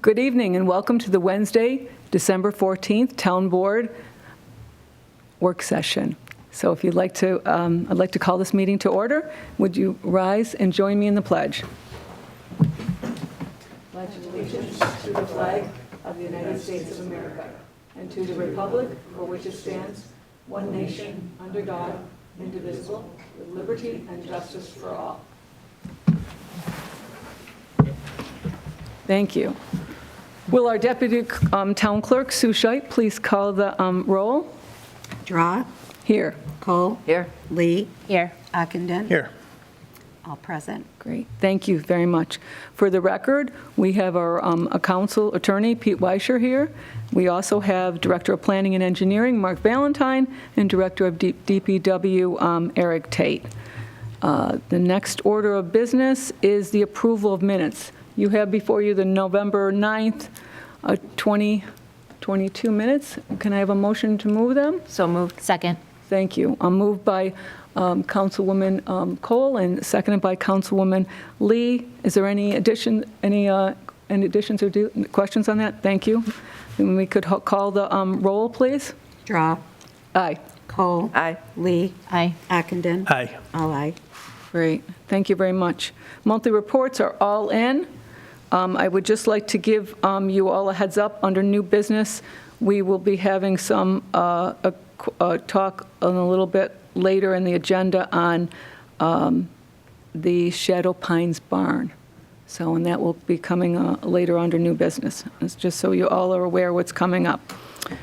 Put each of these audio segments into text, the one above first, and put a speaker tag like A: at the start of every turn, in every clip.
A: Good evening and welcome to the Wednesday, December 14th Town Board Work Session. So if you'd like to, I'd like to call this meeting to order. Would you rise and join me in the pledge? Pledge allegiance to the flag of the United States of America and to the republic for which it stands, one nation, under God, indivisible, with liberty and justice for all. Thank you. Will our Deputy Town Clerk, Sue Scheidt, please call the roll?
B: Drawe.
A: Here.
B: Kohl.
C: Here.
B: Lee.
C: Here.
B: Ockenden.
D: Here.
B: All present.
A: Great. Thank you very much. For the record, we have our a council attorney, Pete Weischer, here. We also have Director of Planning and Engineering, Mark Valentine, and Director of DPW, Eric Tate. The next order of business is the approval of minutes. You have before you the November 9th, 2022 minutes. Can I have a motion to move them?
C: So moved. Second.
A: Thank you. Moved by Councilwoman Kohl and seconded by Councilwoman Lee. Is there any additions or questions on that? Thank you. And we could call the roll, please.
B: Drawe.
A: Aye.
B: Kohl.
C: Aye.
B: Lee.
C: Aye.
B: Ockenden.
D: Aye.
B: All aye.
A: Great. Thank you very much. Monthly reports are all in. I would just like to give you all a heads up under new business. We will be having some talk a little bit later in the agenda on the Shadow Pines Barn. So, and that will be coming later under new business. It's just so you all are aware what's coming up.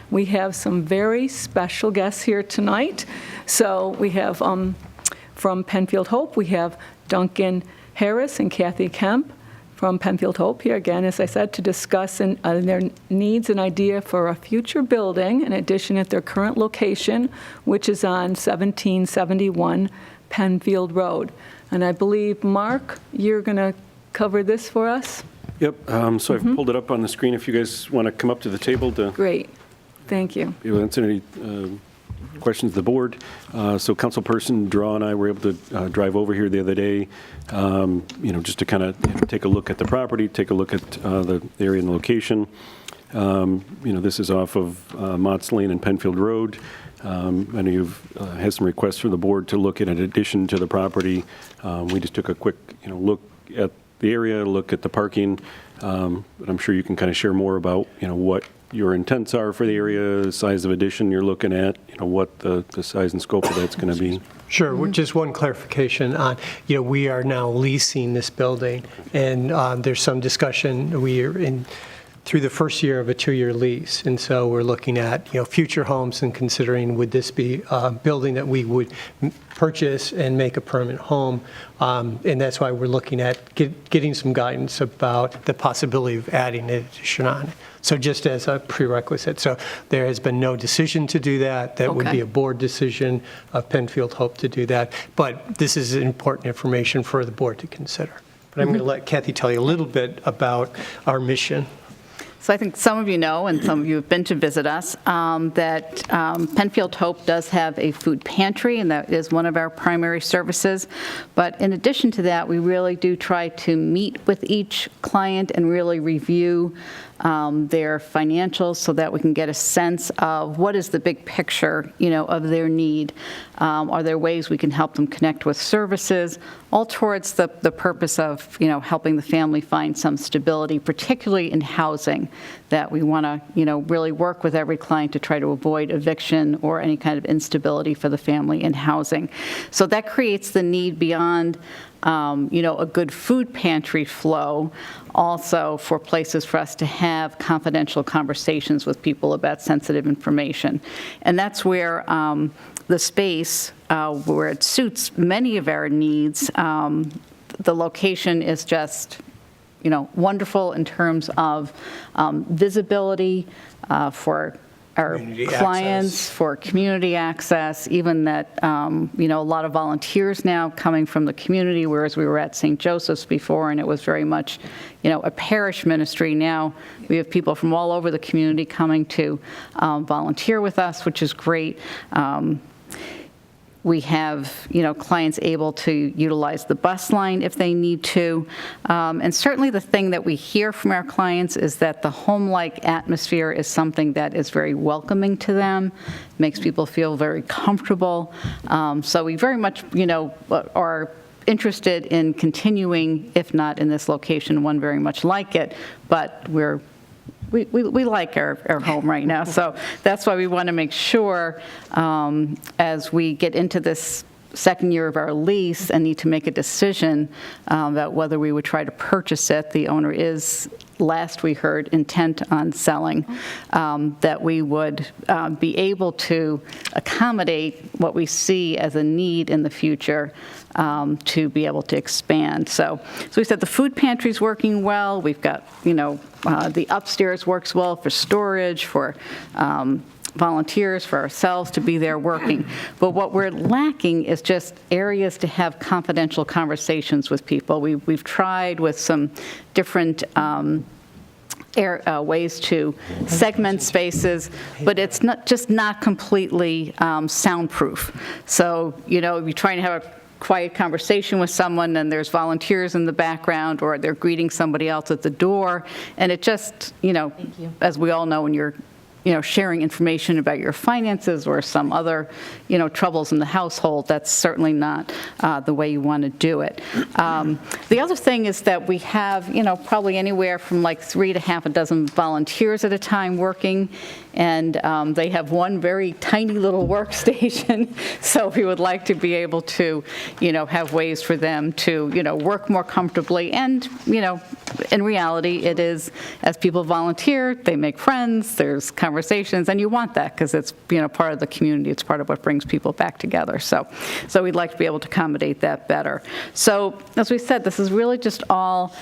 A: We have some very special guests here tonight. So we have from Penfield Hope, we have Duncan Harris and Kathy Kemp from Penfield Hope here again, as I said, to discuss their needs and idea for a future building, in addition at their current location, which is on 1771 Penfield Road. And I believe, Mark, you're going to cover this for us?
D: Yep. So I've pulled it up on the screen if you guys want to come up to the table to
A: Great. Thank you.
D: answer any questions of the board. So Councilperson Drawe and I were able to drive over here the other day, just to kind of take a look at the property, take a look at the area and the location. This is off of Mott's Lane and Penfield Road. I know you've had some requests from the board to look at an addition to the property. We just took a quick, look at the area, look at the parking. But I'm sure you can kind of share more about, what your intents are for the area, the size of addition you're looking at, what the size and scope of that's going to be.
E: Sure. Just one clarification on, we are now leasing this building, and there's some discussion. We are through the first year of a 2-year lease, and so we're looking at, future homes and considering would this be a building that we would purchase and make a permanent home, and that's why we're looking at getting some guidance about the possibility of adding an addition on it. So just as a prerequisite. So there has been no decision to do that. That would be a board decision of Penfield Hope to do that. But this is important information for the board to consider. But I'm going to let Kathy tell you a little bit about our mission.
C: So I think some of you know, and some of you have been to visit us, that Penfield Hope does have a food pantry, and that is one of our primary services. But in addition to that, we really do try to meet with each client and really review their financials so that we can get a sense of what is the big picture, of their need. Are there ways we can help them connect with services, all towards the purpose of, helping the family find some stability, particularly in housing, that we want to, really work with every client to try to avoid eviction or any kind of instability for the family in housing. So that creates the need beyond a good food pantry flow, also for places for us to have confidential conversations with people about sensitive information. And that's where the space, where it suits many of our needs, the location is just, wonderful in terms of visibility for our clients, access. For community access, even that, a lot of volunteers now coming from the community, whereas we were at St. Joseph's before and it was very much, a parish ministry. Now we have people from all over the community coming to volunteer with us, which is great. We have, clients able to utilize the bus line if they need to. And certainly the thing that we hear from our clients is that the home-like atmosphere is something that is very welcoming to them, makes people feel very comfortable. So we very much, are interested in continuing, if not in this location, one very much like it, but we like our home right now. So that's why we want to make sure as we get into this second year of our lease and need to make a decision about whether we would try to purchase it. The owner is, last we heard, intent on selling, that we would be able to accommodate what we see as a need in the future to be able to expand. So we said the food pantry's working well. We've got, the upstairs works well for storage, for volunteers, for ourselves to be there working. But what we're lacking is just areas to have confidential conversations with people. We've tried with some different ways to segment spaces, but it's not completely soundproof. So, you're trying to have a quiet conversation with someone and there's volunteers in the background or they're greeting somebody else at the door, and it just, as we all know, when you're sharing information about your finances or some other, troubles in the household, that's certainly not the way you want to do it. The other thing is that we have, probably anywhere from like 3 to half a dozen volunteers at a time working, and they have one very tiny little workstation. So we would like to be able to, have ways for them to, work more comfortably. And, in reality, it is, as people volunteer, they make friends, there's conversations, and you want that because it's, part of the community. It's part of what brings people back together. So we'd like to be able to accommodate that better. So as we said, this is really just all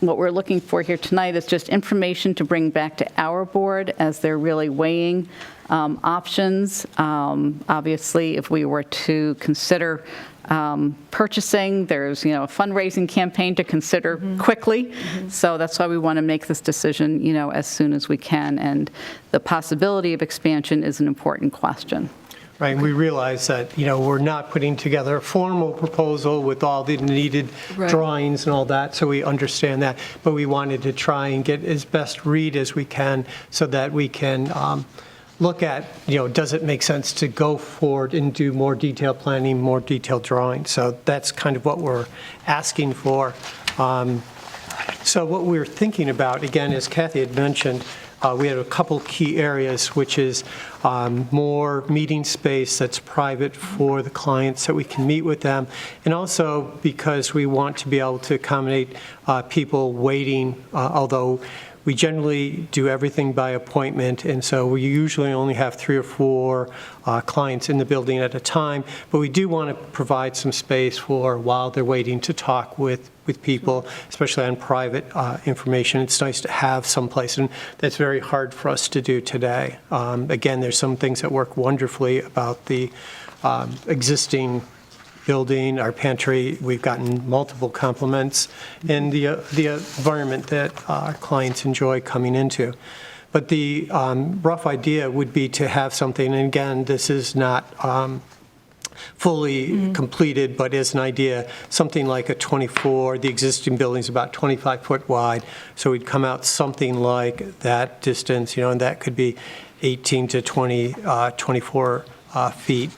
C: what we're looking for here tonight is just information to bring back to our board as they're really weighing options. Obviously, if we were to consider purchasing, there's a fundraising campaign to consider quickly. So that's why we want to make this decision as soon as we can, and the possibility of expansion is an important question.
E: Right, and we realize that, we're not putting together a formal proposal with all the needed drawings and all that, so we understand that. But we wanted to try and get as best read as we can so that we can look at, does it make sense to go forward and do more detailed planning, more detailed drawing? So that's kind of what we're asking for. So what we're thinking about, again, as Kathy had mentioned, we have a couple key areas, which is more meeting space that's private for the clients that we can meet with them, and also because we want to be able to accommodate people waiting, although we generally do everything by appointment, and so we usually only have 3 or 4 clients in the building at a time, but we do want to provide some space for while they're waiting to talk with people, especially on private information. It's nice to have some place, and that's very hard for us to do today. Again, there's some things that work wonderfully about the existing building, our pantry. We've gotten multiple compliments, and the environment that our clients enjoy coming into. But the rough idea would be to have something, and again, this is not fully completed, but as an idea, something like a 24, the existing building's about 25 foot wide, so we'd come out something like that distance, and that could be 18 to 24 feet.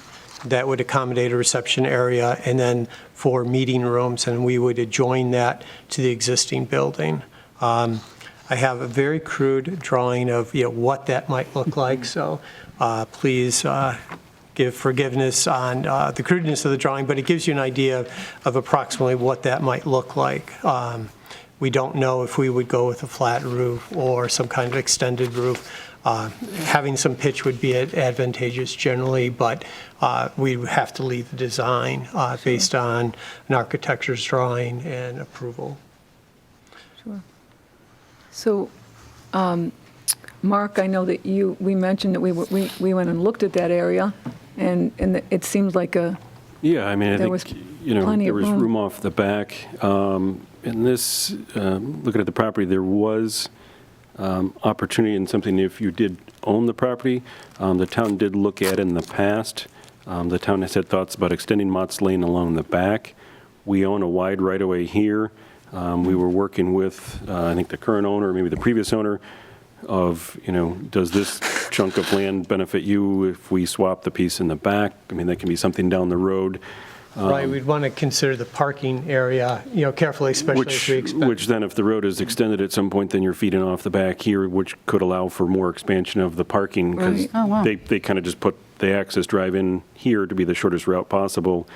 E: That would accommodate a reception area, and then 4 meeting rooms, and we would adjoin that to the existing building. I have a very crude drawing of what that might look like, so please give forgiveness on the crudeness of the drawing, but it gives you an idea of approximately what that might look like. We don't know if we would go with a flat roof or some kind of extended roof. Having some pitch would be advantageous generally, but we would have to leave the design based on an architecture's drawing and approval.
A: Sure. So, Mark, I know that we mentioned that we went and looked at that area, and it seems like
D: Yeah, I mean, I
A: there was
D: think,
A: plenty
D: there
A: of
D: was
A: room.
D: room off the back. In this, looking at the property, there was opportunity in something if you did own the property. The town did look at it in the past. The town has had thoughts about extending Mott's Lane along the back. We own a wide right-of-way here. We were working with, I think, the current owner, maybe the previous owner, of, does this chunk of land benefit you if we swap the piece in the back? I mean, that can be something down the road.
E: Right, we'd want to consider the parking area, carefully, especially if we expect.
D: Which then, if the road is extended at some point, then you're feeding off the back here, which could allow for more expansion of the parking, because
A: Right.
C: Oh, wow.
D: they kind of just put the access drive in here to be the shortest route possible.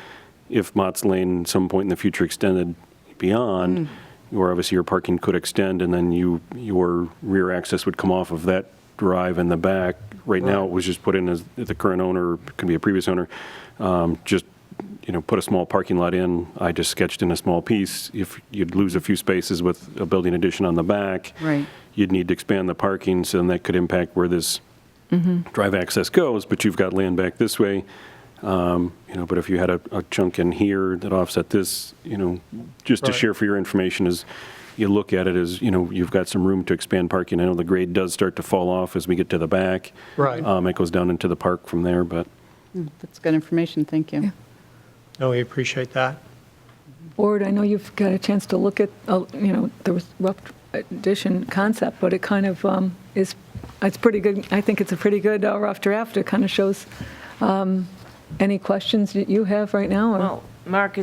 D: If Mott's Lane at some point in the future extended beyond, or obviously your parking could extend, and then your rear access would come off of that drive in the back. Right now, it was just put in as the current owner, it could be a previous owner, just put a small parking lot in. I just sketched in a small piece. If you'd lose a few spaces with a building addition on the back,
C: Right.
D: you'd need to expand the parking, so then that could impact where this drive access goes, but you've got land back this way. But if you had a chunk in here that offset this, just to
E: Right.
D: share for your information, is you look at it as, you've got some room to expand parking. I know the grade does start to fall off as we get to the back.
E: Right.
D: It goes down into the park from there, but
C: That's good information, thank you.
A: Yeah.
E: No, we appreciate that.
A: Board, I know you've got a chance to look at, the rough addition concept, but it kind of it's pretty good. I think it's a pretty good rough draft. It kind of shows any questions that you have right now? Or?
F: Well, Mark,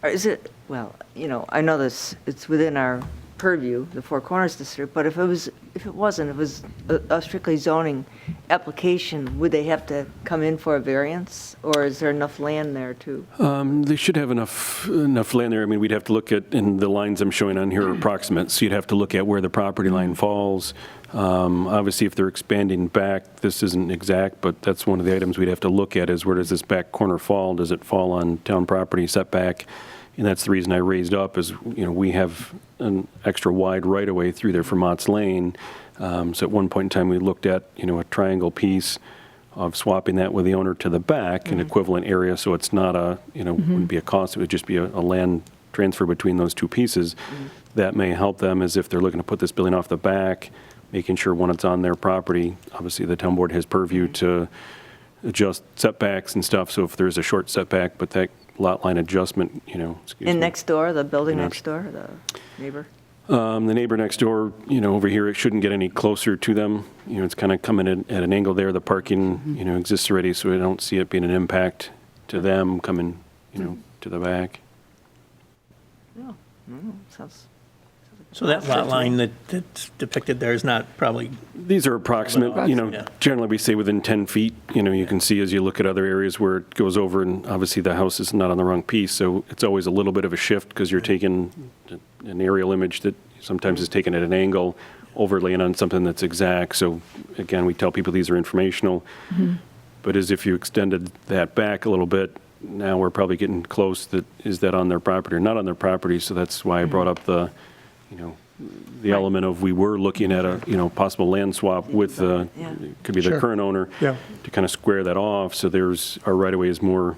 F: I know this, it's within our purview, the Four Corners District, but if it wasn't, it was a strictly zoning application, would they have to come in for a variance, or is there enough land there too?
D: they should have enough land there. I mean, we'd have to look at, and the lines I'm showing on here are approximate, so you'd have to look at where the property line falls. Obviously, if they're expanding back, this isn't exact, but that's one of the items we'd have to look at, is where does this back corner fall? Does it fall on town property setback? And that's the reason I raised up is, we have an extra wide right-of-way through there for Mott's Lane. So at one point in time, we looked at, a triangle piece of swapping that with the owner to the back, an equivalent area, so it's not wouldn't be a cost, it would just be a land transfer between those two pieces. That may help them, as if they're looking to put this building off the back, making sure when it's on their property, obviously the town board has purview to adjust setbacks and stuff, so if there's a short setback, but that lot line adjustment,
F: And next door, the building next door, the neighbor?
D: The neighbor next door, over here, it shouldn't get any closer to them. It's kind of coming at an angle there. The parking, exists already, so I don't see it being an impact to them coming, to the back.
F: No, sounds.
G: So that lot line that's depicted there is not probably,
D: These are approximate,
G: Yeah.
D: generally we say within 10 feet. You can see as you look at other areas where it goes over, and obviously the house is not on the wrong piece, so it's always a little bit of a shift because you're taking an aerial image that sometimes is taken at an angle, overlaying on something that's exact. So again, we tell people these are informational, but as if you extended that back a little bit, now we're probably getting close. Is that on their property or not on their property? So that's why I brought up the element of, we were looking at a, possible land swap with,
F: Yeah.
D: could be the
E: Sure.
D: current owner,
E: Yeah.
D: to kind of square that off, so our right-of-way is more,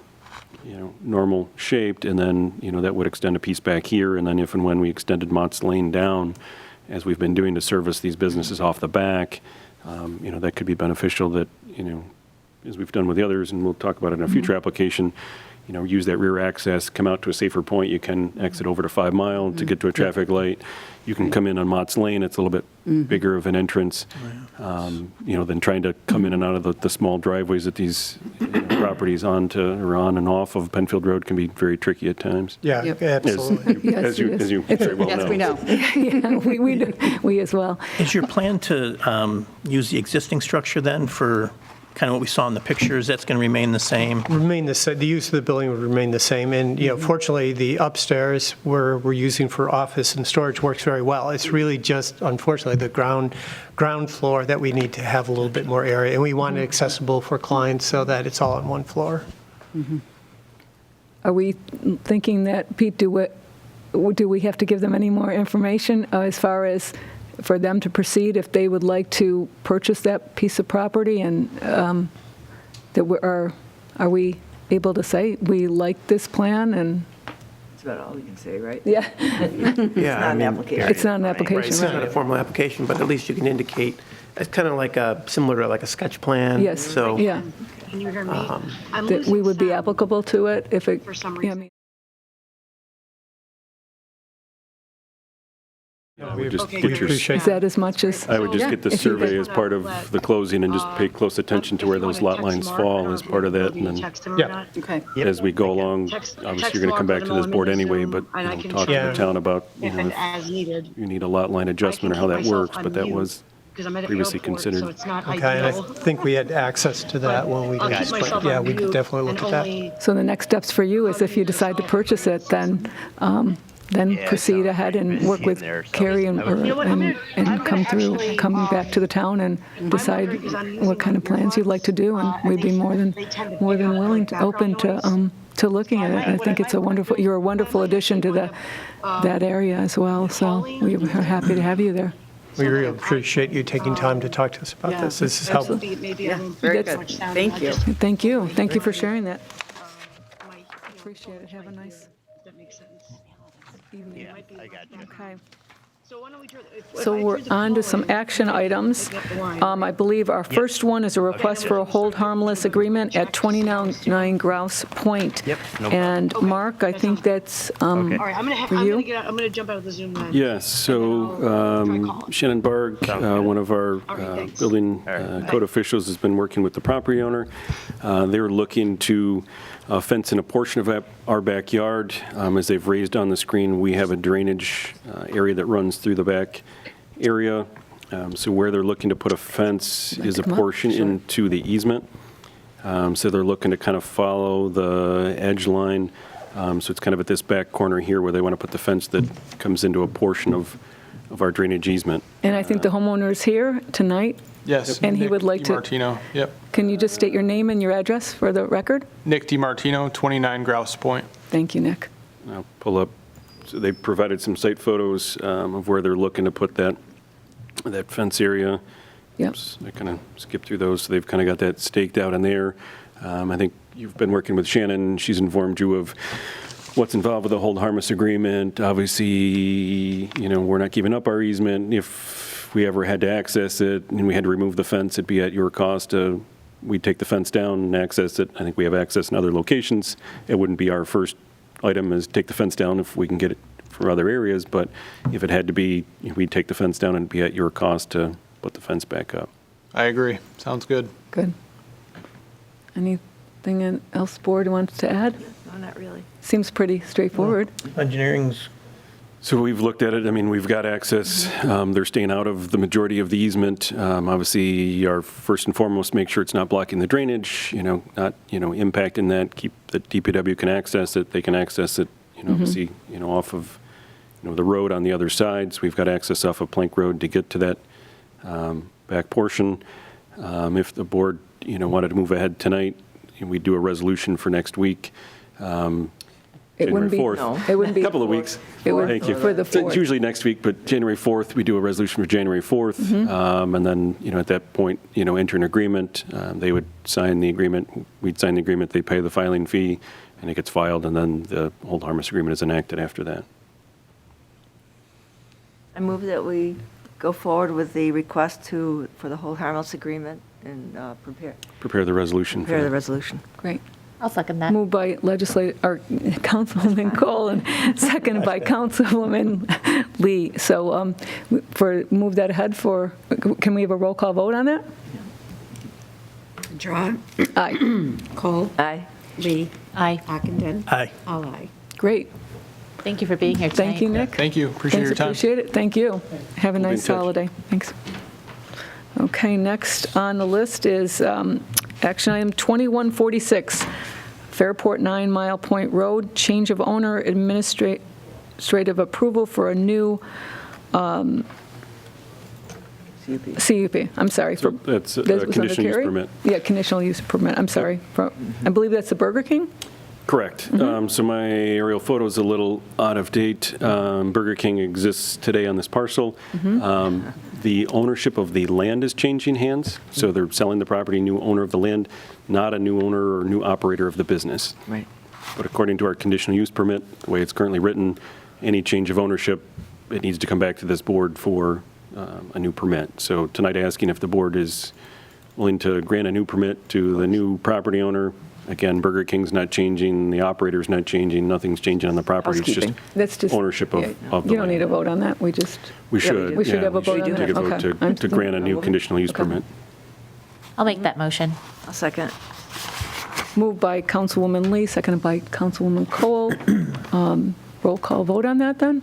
D: normal shaped, and then, that would extend a piece back here, and then if and when we extended Mott's Lane down, as we've been doing to service these businesses off the back, that could be beneficial, that, as we've done with the others, and we'll talk about it in a future application, use that rear access, come out to a safer point. You can exit over to 5 Mile to get to a traffic light. You can come in on Mott's Lane. It's a little bit bigger of an entrance, than trying to come in and out of the small driveways that these properties on and off of Penfield Road can be very tricky at times.
E: Yeah,
A: Yep.
E: absolutely.
A: Yes,
D: As you
A: it is.
D: very well know.
C: Yes, we know.
A: Yeah, we do. We as well.
G: is your plan to use the existing structure then for kind of what we saw in the pictures? That's going to remain the same?
E: Remain the use of the building would remain the same, and fortunately, the upstairs we're using for office and storage works very well. It's really just, unfortunately, the ground floor that we need to have a little bit more area, and we want it accessible for clients so that it's all on one floor.
A: Are we thinking that, Pete, do we have to give them any more information as far as for them to proceed if they would like to purchase that piece of property? And are we able to say, we like this plan? And
F: That's about all we can say, right?
A: yeah,
F: It's not an application.
A: it's not an
H: Right,
A: application,
H: it's not a
A: right?
H: formal application, but at least you can indicate, it's kind of like similar to like a sketch plan.
A: Yes,
H: So
A: yeah.
H: Can you hear me? I'm
A: that we
H: losing
A: would be
H: sound
A: applicable to it if it...
H: for some
A: yeah, I
H: reason.
A: mean,
D: We just
H: Okay,
D: get
H: great.
D: your,
E: appreciate
A: Is that as much as...
D: I would just
A: Yeah,
D: get the
A: if you
D: survey
A: could-
D: as part of the closing and just pay close attention to where those lot lines fall as part of that. And then
E: Yeah.
A: Okay.
D: as we go along,
H: Text-
D: obviously
H: text
D: you're going to come
H: Mark,
D: back to
H: let
D: this
H: him
D: board
H: know I'm in the
D: anyway,
H: Zoom,
D: but,
H: and I can
D: talk to
E: check
D: the town about,
H: If and as needed.
D: you need a lot line adjustment or how that
H: keep myself
D: works, but that
H: on
D: was
H: mute, 'cause I'm at an
D: previously
H: airport,
D: considered.
H: So it's not
E: Okay, and I
H: ideal.
E: think we had access to that when we
H: I'll
E: did
H: keep
E: this, but
H: myself
E: yeah,
H: on
E: we could
H: mute
E: definitely look
H: and
E: at that.
H: only-
A: So the next steps for you is if you decide to purchase it, then proceed ahead and work with Carrie and come back to the town and decide what kind of plans you'd like to do, and we'd be more than willing to, open to looking at it. I think it's you're a wonderful addition to that area as well, so we are happy to have you there.
E: We really appreciate you taking time to talk to us about
A: Yeah,
E: this. This is helpful.
H: Maybe I don't
F: very
H: make
F: good.
H: much sound,
F: Thank
H: and I
F: you.
H: just-
A: Thank you. Thank you for sharing that.
H: my-
A: Appreciate it. Have a nice
H: That makes sense.
A: evening. Okay.
H: So why don't we turn- if
A: So
H: I
A: we're
H: turn the
A: on to
H: phone
A: some
H: and
A: action items.
H: pick up the line,
A: I believe our first one is a request for a hold harmless agreement at 29 Grouse Point.
I: Yep, no
A: And Mark, I think that's,
H: All right, I'm
A: For you?
H: gonna jump out of the Zoom then.
D: Yes, so Shannon Barg, one of our
H: thanks.
D: building code officials, has been working with the property owner. They were looking to fence in a portion of our backyard. As they've raised on the screen, we have a drainage area that runs through the back area. So where they're looking to put a fence is a
A: come up?
D: portion into the easement. So they're looking to kind of follow the edge line. So it's kind of at this back corner here where they want to put the fence that comes into a portion of our drainage easement.
A: and I think the homeowner is here tonight.
J: Yes.
A: And he
J: Nick
A: would like to-
J: DiMartino, yep.
A: Can you just state your name and your address for the record?
J: Nick DiMartino, 29 Grouse Point.
A: Thank you, Nick.
D: I'll pull up, so they provided some site photos of where they're looking to put that fence area.
A: Yep.
D: I kind of skipped through those, so they've kind of got that staked out in there. I think you've been working with Shannon, she's informed you of what's involved with the hold harmless agreement. Obviously, we're not giving up our easement. If we ever had to access it and we had to remove the fence, it'd be at your cost. We'd take the fence down and access it. I think we have access in other locations. It wouldn't be our first item is take the fence down if we can get it from other areas, but if it had to be, we'd take the fence down and it'd be at your cost to put the fence back up.
J: I agree. Sounds good.
A: Good. Anything else board wants to add?
F: No, not really.
A: Seems pretty straightforward.
G: Engineering's
D: So we've looked at it. I mean, we've got access. They're staying out of the majority of the easement. Obviously, our first and foremost, make sure it's not blocking the drainage, not, impacting that. Keep the DPW can access it. They can access it, obviously, off of, the road on the other side. So we've got access off of Plank Road to get to that back portion. If the board, wanted to move ahead tonight, we'd do a resolution for next week.
A: It wouldn't be,
D: January 4th.
A: it wouldn't be.
D: A couple of weeks.
A: It would,
D: Thank you.
A: for the
D: So
A: 4th.
D: it's usually next week, but January 4th, we do a resolution for January 4th. And then, at that point, enter an agreement. They would sign the agreement. We'd sign the agreement. They pay the filing fee, and it gets filed, and then the hold harmless agreement is enacted after that.
F: I move that we go forward with the request for the hold harmless agreement and
D: Prepare the resolution.
F: prepare the resolution.
A: Great.
B: I'll second that.
A: Moved by Councilwoman Kohl and seconded by Councilwoman Lee. So move that ahead can we have a roll call vote on that?
B: Drawe,
A: Aye.
B: Kohl,
F: Aye.
B: Lee,
C: Aye.
B: Ockenden.
G: Aye.
B: All aye.
A: Great.
C: Thank you for being here tonight.
A: Thank you, Nick.
J: Thank you. Appreciate
A: Thanks,
J: your time.
A: appreciate it. Thank you. Have a
D: We'll be in
A: nice
D: touch.
A: holiday. Thanks. Okay, next on the list is action item 2146, Fairport 9 Mile Point Road, change of owner, administrative approval for a new CUP. I'm sorry.
D: So
A: for-
D: that's a
A: that was under
D: conditional use
A: Carrie?
D: permit.
A: Yeah, conditional use permit. I'm sorry. I believe that's the Burger King?
D: Correct. So my aerial photo is a little out of date. Burger King exists today on this parcel. The ownership of the land is changing hands, so they're selling the property, new owner of the land, not a new owner or new operator of the business.
F: Right.
D: But according to our conditional use permit, the way it's currently written, any change of ownership, it needs to come back to this board for a new permit. So tonight, asking if the board is willing to grant a new permit to the new property owner. Again, Burger King's not changing, the operator's not changing, nothing's changing on the property. It's just
F: Housekeeping.
A: That's just.
D: ownership of
A: yeah,
D: of the
A: You don't need a
D: land.
A: vote on that, we just.
D: We
F: Yeah,
D: should.
A: We should
D: yeah,
A: have a
D: we
A: vote
D: should
A: on
D: take
A: that.
D: a vote
A: Okay.
D: to grant a new conditional use
A: Okay.
D: permit.
I: I'll make that motion.
F: I'll second.
A: Moved by Councilwoman Lee, seconded by Councilwoman Kohl. Roll call vote on that, then?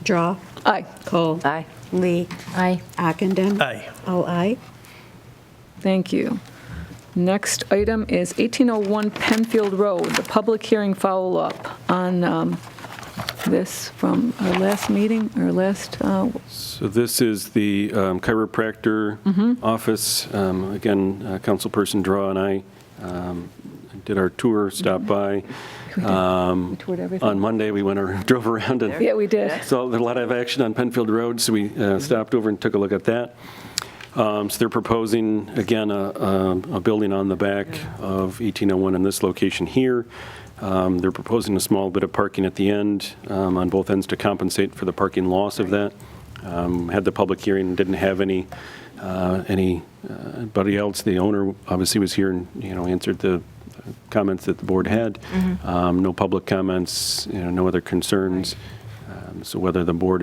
B: Drawe,
A: Aye.
B: Kohl,
F: Aye.
B: Lee,
I: Aye.
B: Ockenden.
G: Aye.
B: All aye.
A: Thank you. Next item is 1801 Penfield Road, the public hearing follow-up on this from our last meeting, our last,
D: So this is the chiropractor office. Again, Councilperson Drawe and I did our tour, stopped by.
A: we toured everything.
D: On Monday, we drove around and
A: Yeah, we did.
D: saw a lot of action on Penfield Road, so we stopped over and took a look at that. So they're proposing, again, a building on the back of 1801 in this location here. They're proposing a small bit of parking at the end, on both ends to compensate for the parking loss of that. Had the public hearing, didn't have anybody else. The owner obviously was here and, answered the comments that the board had. No public comments, no other concerns. So whether the board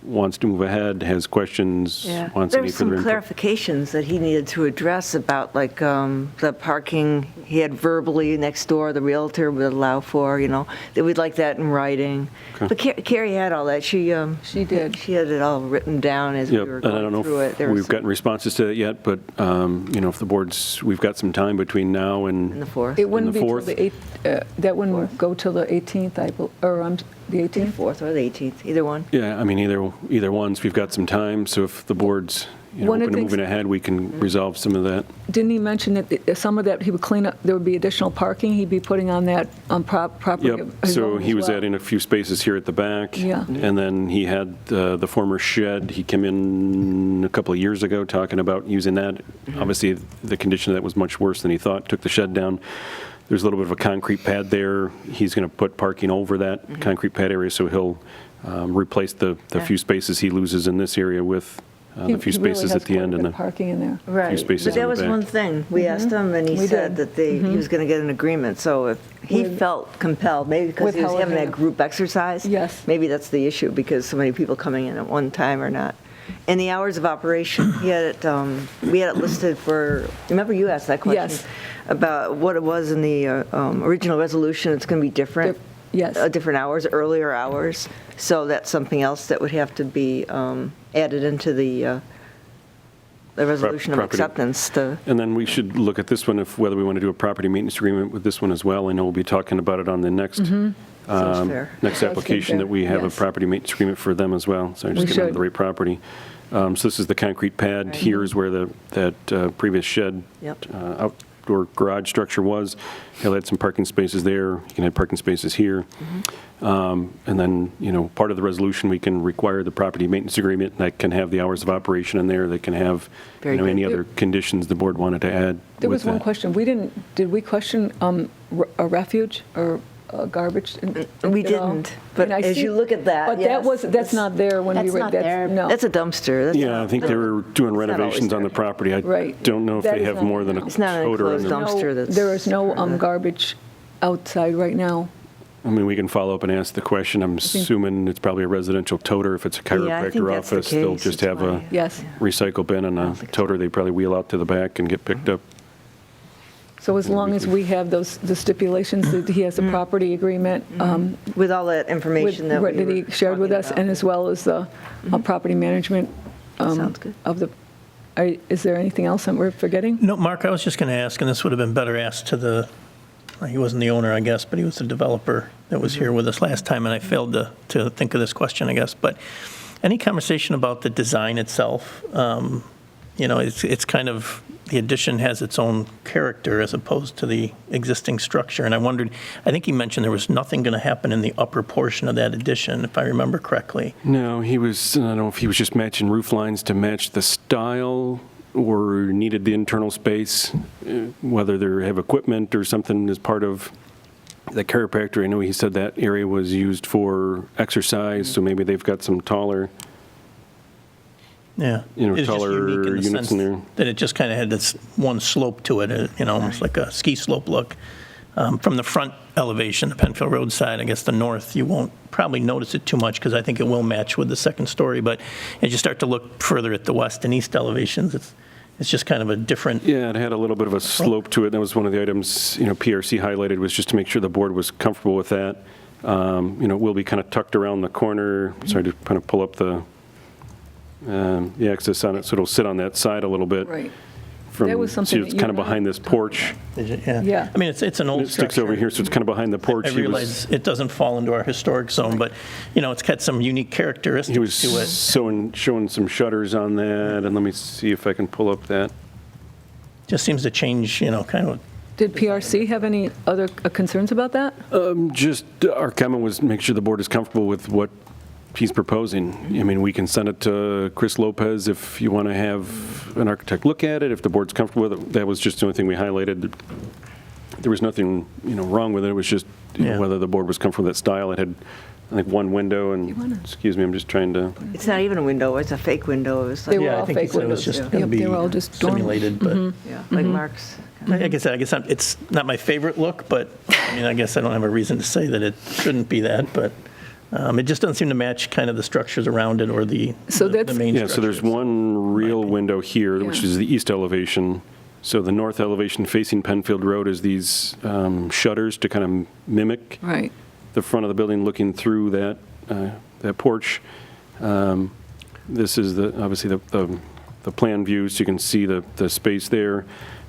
D: wants to move ahead, has questions, wants
F: There
D: any
F: were some
D: further input.
F: clarifications that he needed to address about, like, the parking he had verbally next door, the realtor would allow for, that we'd like that in writing.
D: Okay.
F: But Carrie had all that. She
A: did.
F: She had it all written down as we
D: Yep,
F: were
D: and I don't
F: going through
D: know
F: it. There
D: if
F: was
D: we've gotten responses to that yet, but, if the we've got some time between now
F: in
D: and
F: the fourth.
A: It wouldn't
D: the
A: be till
D: 4th?
A: the 8th, that wouldn't go till the 18th, the 18th?
F: 4th or the 18th, either one.
D: Yeah, I mean, either ones, we've got some time, so if the board's,
A: One of
D: open
A: the
D: to
A: things-
D: moving ahead, we can resolve some of that.
A: Didn't he mention that some of that he would clean up, there would be additional parking he'd be putting on that property?
D: Yep,
A: of his
D: so
A: own
D: he
A: as
D: was
A: well?
D: adding a few spaces here at the back.
A: Yeah.
D: And then he had the former shed, he came in a couple of years ago talking about using that. Obviously, the condition of that was much worse than he thought, took the shed down. There's a little bit of a concrete pad there. He's going to put parking over that concrete pad area, so he'll replace the few spaces he loses in this area with the few
A: He really
D: spaces
A: has
D: at the
A: quite a
D: end
A: bit
D: and
A: of parking in there.
F: Right,
D: spaces
F: but
D: in
F: that
D: the
F: was
D: back.
F: one thing. We asked him, and he
A: We
F: said
A: did.
F: that he was going to get an agreement. So if he
A: With-
F: felt compelled, maybe because
A: with
F: he was
A: Howard
F: having that
A: Ham.
F: group exercise.
A: Yes.
F: Maybe that's the issue, because so many people coming in at one time or not. And the hours of operation, we had it listed for, remember you asked that question?
A: Yes.
F: About what it was in the original resolution. It's going to be different.
A: Yes.
F: Different hours, earlier hours. So that's something else that would have to be added into the resolution of
D: property.
F: acceptance.
D: And then we should look at this one, whether we want to do a property maintenance agreement with this one as well. I know we'll be talking about it on the next
F: Seems fair.
D: next
A: Sounds
D: application,
A: good,
D: that we have
A: yes.
D: a property maintenance agreement for them as well. So I
A: We
D: just get onto
A: should.
D: the right property. So this is the concrete pad. Here is where that previous shed,
F: Yep.
D: outdoor garage structure was. He'll add some parking spaces there. You can add parking spaces here. And then, part of the resolution, we can require the property maintenance agreement that can have the hours of operation in there. They can have,
F: Very good.
D: any other conditions the board wanted to add
A: There
D: with
A: was one
D: that.
A: question, did we question a refuge or garbage?
F: We
A: at all?
F: didn't, but
A: And I
F: as
A: see-
F: you look at that,
A: But
F: yes,
A: that's not there when we
I: That's
A: read
I: not
A: that.
I: there.
A: No.
F: That's a dumpster. That's
D: Yeah,
F: not-
D: I think they were doing
F: not always
D: renovations on the
F: there.
D: property. I
A: Right.
D: don't know if
A: That
D: they
A: is
D: have
A: not-
D: more than a
F: It's not an
D: toter in
F: enclosed
D: there.
F: dumpster that's
A: There is no
F: part of the-
A: garbage outside right now.
D: I mean, we can follow up and ask the question. I'm assuming it's probably a residential toter. If it's a
F: Yeah, I think
D: chiropractor
F: that's the
D: office, they'll
F: case.
D: just
F: That's
D: have a
F: why-
A: Yes.
D: recycle bin and a toter they probably wheel out to the back and get picked up.
A: So as long as we have the stipulations that he has a property agreement
F: With all that
A: with,
F: information that we
A: that he
F: were
A: shared with
F: talking
A: us,
F: about.
A: and as well as the property management
F: Sounds good.
A: of the, is there anything else that we're forgetting?
G: No, Mark, I was just going to ask, and this would have been better asked to he wasn't the owner, I guess, but he was the developer that was here with us last time, and I failed to think of this question, I guess. But any conversation about the design itself? It's kind of, the addition has its own character as opposed to the existing structure. And I wondered, I think he mentioned there was nothing going to happen in the upper portion of that addition, if I remember correctly.
D: No, I don't know if he was just matching roof lines to match the style or needed the internal space, whether they have equipment or something as part of the chiropractor. I know he said that area was used for exercise, so maybe they've got some taller.
G: Yeah.
D: You know,
G: It's just
D: taller
G: unique in the
D: units
G: sense
D: in there.
G: that it just kind of had this one slope to it, almost like a ski slope look. From the front elevation, the Penfield Road side, I guess the north, you won't probably notice it too much because I think it will match with the second story. But as you start to look further at the west and east elevations, it's just kind of a different.
D: Yeah, it had a little bit of a slope to it. That was one of the items, PRC highlighted, was just to make sure the board was comfortable with that. It will be kind of tucked around the corner. Sorry to kind of pull up the access on it, so it'll sit on that side a little bit.
A: Right.
D: From,
A: That was something
D: see, it's
A: that you
D: kind of
A: and I
D: behind this porch.
A: Yeah.
G: I mean, it's an old
D: It sticks
G: structure.
D: over here, so it's kind of behind the porch.
G: I realize it doesn't fall into our historic zone, but, it's got some unique characteristics
D: He was
G: to it.
D: showing some shutters on that, and let me see if I can pull up that.
G: Just seems to change, kind of.
A: Did PRC have any other concerns about that?
D: Just our comment was make sure the board is comfortable with what he's proposing. I mean, we can send it to Chris Lopez if you want to have an architect look at it, if the board's comfortable with it. That was just the only thing we highlighted. There was nothing, wrong with it. It was just
G: Yeah.
D: whether the board was comfortable with that style. It had, I think, one window, and, excuse me, I'm just trying to,
F: It's not even a window, it's a fake window. It was
A: They
F: like,
A: were
G: Yeah,
A: all
G: I think he
A: fake
G: said it was
A: windows.
G: just going to
A: Yep,
G: be
A: they were all just dormer.
G: simulated, but
F: yeah, like Mark's.
G: like I said, it's not my favorite look, but, I guess I don't have a reason to say that it shouldn't be that, but it just doesn't seem to match kind of the structures around it or the
A: So
G: the
A: that's-
G: main
D: yeah, so there's
G: structures.
D: one real window here, which
A: Yeah.
D: is the east elevation. So the north elevation facing Penfield Road is these shutters to kind of mimic
A: Right.
D: the front of the building looking through that porch. This is obviously the plan view, so you can see the space there.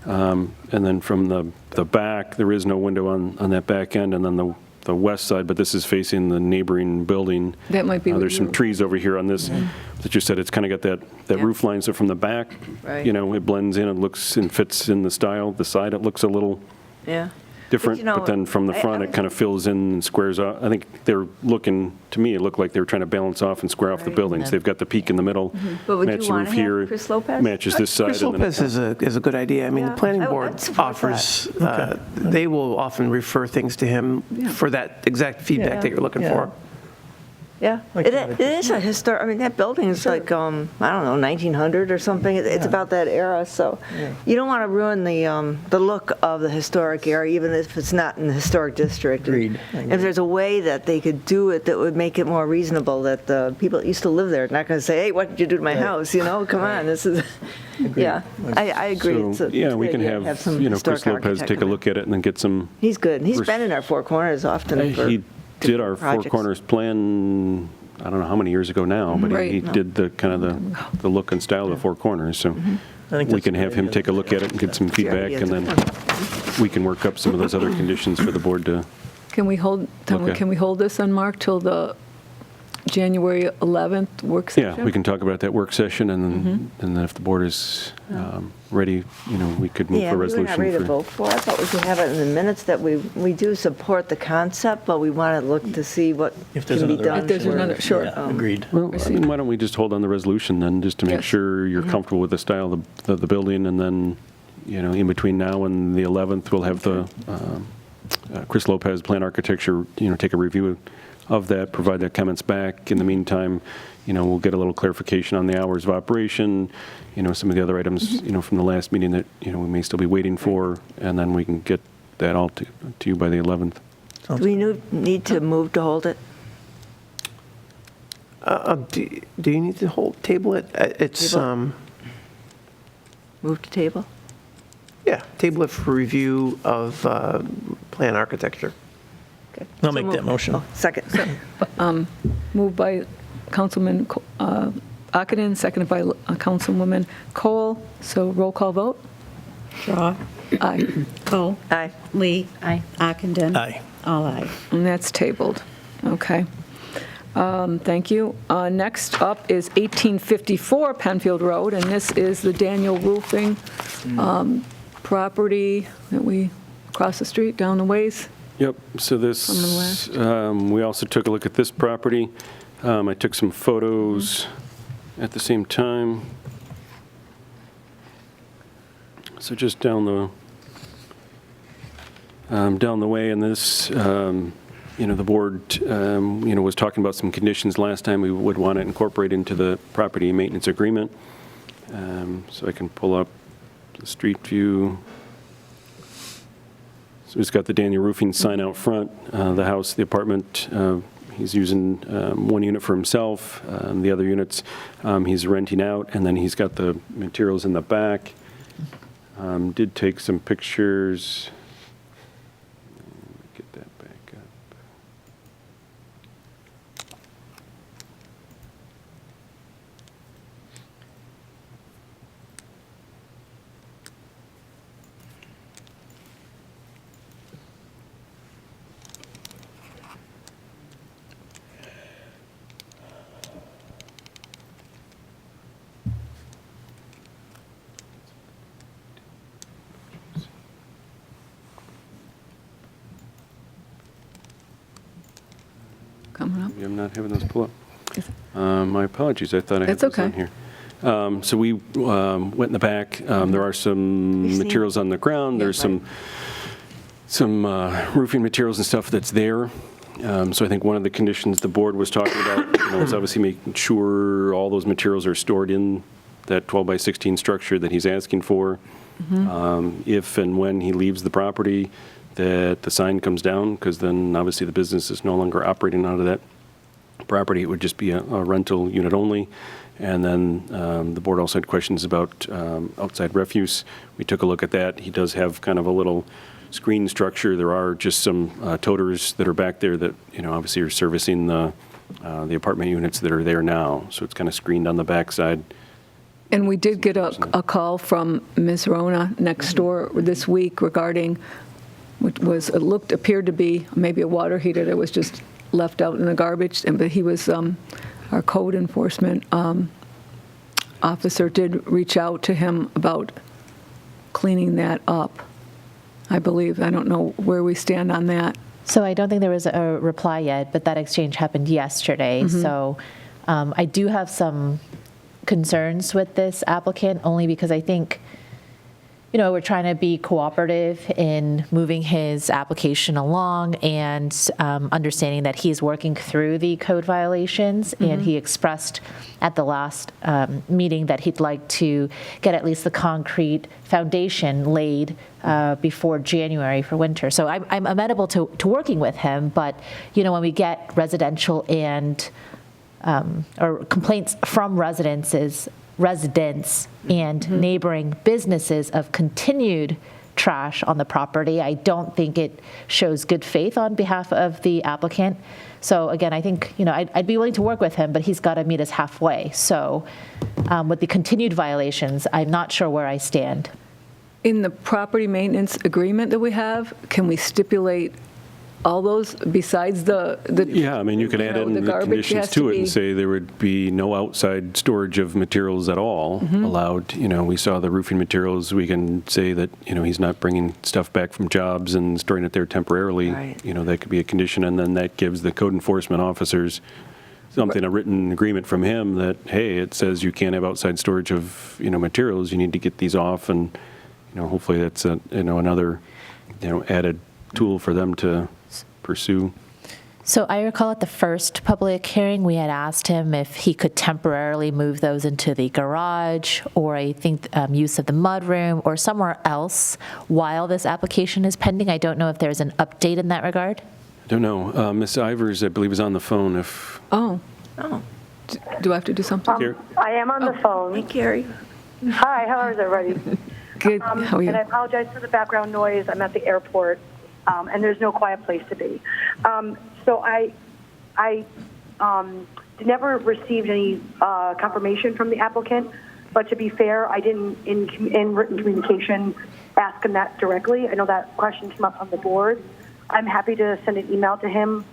D: And then from the back, there is no window on that back end, and then the west side, but this is facing the neighboring building.
A: That might be what
D: There's some
A: you're-
D: trees over here on this, that you said, it's kind of got that
F: Yeah.
D: roof line, so from the back,
F: Right.
D: it blends in, it looks and fits in the style. The side, it looks a little
F: Yeah.
D: different,
F: you know,
D: but then from the front, it kind of fills in and squares out. I think they're looking, to me, it looked like they were trying to balance off and square off the
F: Right.
D: buildings. They've got the peak in the middle,
F: But would you
D: match the
F: wanna
D: roof
F: have
D: here,
F: Chris Lopez?
D: matches this side.
K: Chris
D: and then-
K: Lopez is a good idea. I mean,
F: Yeah,
K: the planning
F: I would
K: board
F: support
K: offers, they will often refer things to him for that exact feedback that you're looking
G: Yeah.
K: for.
F: Yeah,
G: Like
F: it
G: that.
F: is a historic, that building is like, I don't know, 1900 or something. It's about that era, so you don't want to ruin the look of the historic area, even if it's not in the historic district.
G: Agreed.
F: If there's a way that they could do it that would make it more reasonable, that the people that used to live there are not going to say, hey, what did you do to my house? Come on, this is, yeah, I agree. It's
D: So,
F: a
D: yeah, we
F: good
D: can
F: idea to
D: have,
F: some
D: Chris
F: historic
D: Lopez
F: architect
D: take a
F: come in.
D: look at it and then get some.
F: He's good. He's been in our Four Corners often for
D: He did our
F: different
D: Four
F: projects.
D: Corners plan, I don't know how many years ago now, but
A: Right.
D: he did the kind of the look and style of the Four Corners, so
G: I think
D: we
G: that's
D: can
G: a
D: have
G: good
D: him
G: idea.
D: take a look at it and get some feedback, and then we can work up some of those other conditions for the board to,
A: Can we hold,
D: Okay.
A: can we hold this on, Mark, till the January 11th work session?
D: yeah, we can talk about that work session, and then if the board is ready, we could move
F: Yeah,
D: for
F: we were not
D: resolution
F: ready to
D: for.
F: vote for it, but we could have it in the minutes that we do support the concept, but we want to look to see what
G: If there's
F: can be
G: another
F: done.
A: If there's
F: for-
A: another- sure.
G: Yeah, agreed.
D: Well, I mean, why don't we just hold on the resolution then, just to make
A: Yes.
D: sure you're comfortable with the style of the building, and then, in between now and the 11th, we'll have the Chris Lopez, Plan Architecture, take a review of that, provide their comments back. In the meantime, we'll get a little clarification on the hours of operation, some of the other items, from the last meeting that, we may still be waiting for, and then we can get that all to you by the 11th.
F: Do we need to move to hold it?
K: Do you need to table it? It's,
F: Table. Move to table?
K: yeah, table it for review of plan architecture.
F: Okay.
G: I'll
F: So
G: make that
F: moved.
G: motion.
F: Oh, second.
A: Moved by Councilman Ockenden, seconded by Councilwoman Kohl. So roll call vote?
B: Drawe,
A: Aye.
B: Kohl,
F: Aye.
B: Lee.
I: Aye.
B: Ockenden.
G: Aye.
B: All aye.
A: And that's tabled. Okay. Thank you. Next up is 1854 Penfield Road, and this is the Daniel Roofing property that we across the street, down the ways.
D: Yep, so
A: From the
D: this, we also took a look at this property. I took some photos at the same time. So just down the way, and this the board, was talking about some conditions last time we would want to incorporate into the property maintenance agreement. So I can pull up the street view. So he's got the Daniel Roofing sign out front, the house, the apartment. He's using one unit for himself. The other units he's renting out, and then he's got the materials in the back. Did take some pictures. Get that back up.
A: Coming up.
D: I'm not having those pull up. My apologies, I thought I had
A: That's
D: those on
A: okay.
D: here. So we went in the back. There are some materials on the ground. There's some roofing materials and stuff that's there. So I think one of the conditions the board was talking about was obviously making sure all those materials are stored in that 12 by 16 structure that he's asking for. If and when he leaves the property, that the sign comes down, because then obviously the business is no longer operating out of that property. It would just be a rental unit only. And then the board also had questions about outside refuse. We took a look at that. He does have kind of a little screen structure. There are just some toters that are back there that, obviously are servicing the apartment units that are there now. So it's kind of screened on the backside.
A: And we did get a call from Ms. Rona next door this week regarding, which appeared to be maybe a water heater that was just left out in the garbage. But he was, our code enforcement officer did reach out to him about cleaning that up, I believe. I don't know where we stand on that.
I: So I don't think there was a reply yet, but that exchange happened yesterday. So I do have some concerns with this applicant, only because I think, we're trying to be cooperative in moving his application along and understanding that he's working through the code violations. And he expressed at the last meeting that he'd like to get at least the concrete foundation laid before January for winter. So I'm amenable to working with him, but, when we get residential and or complaints from residents and neighboring businesses of continued trash on the property, I don't think it shows good faith on behalf of the applicant. So again, I think, I'd be willing to work with him, but he's got to meet us halfway. So with the continued violations, I'm not sure where I stand.
A: In the property maintenance agreement that we have, can we stipulate all those besides the
D: Yeah, I mean, you could add in the conditions
A: has
D: to
A: to
D: it and
A: be-
D: say there would be no outside storage of materials at all allowed. We saw the roofing materials. We can say that, he's not bringing stuff back from jobs and storing it there temporarily.
F: Right.
D: That could be a condition, and then that gives the code enforcement officers something, a written agreement from him that, hey, it says you can't have outside storage of, materials. You need to get these off, and, hopefully that's another, added tool for them to pursue.
I: So I recall at the first public hearing, we had asked him if he could temporarily move those into the garage, or I think use of the mudroom or somewhere else while this application is pending. I don't know if there's an update in that regard.
D: I don't know. Ms. Ivers, I believe, is on the phone. If
A: Oh,
F: Oh,
A: do I have to do something?
D: Here.
L: I am on the
F: hey,
L: phone.
F: Carrie.
L: Hi, how is everybody?
A: Good, how are you?
L: And I apologize for the background noise. I'm at the airport, and there's no quiet place to be. So I never received any confirmation from the applicant, but to be fair, I didn't, in written communication, ask him that directly. I know that question came up on the board. I'm happy to send an email to him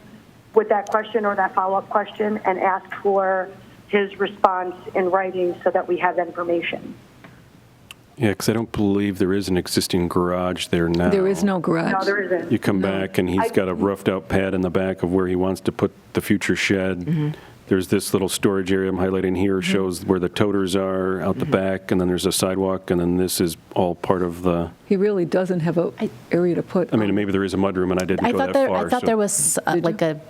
L: with that question or that follow-up question and ask for his response in writing so that we have that information.
D: Yeah, because I don't believe there is an existing garage there now.
A: There is no garage.
L: No, there isn't.
D: You come back, and he's got a roughed-out pad in the back of where he wants to put the future shed. there's this little storage area I'm highlighting here, shows where the toters are out the back, and then there's a sidewalk, and then this is all part of the,
A: He really doesn't have a area to put.
D: I mean, maybe there is a mudroom, and I didn't go that far.
I: I thought
D: so-
I: there was like a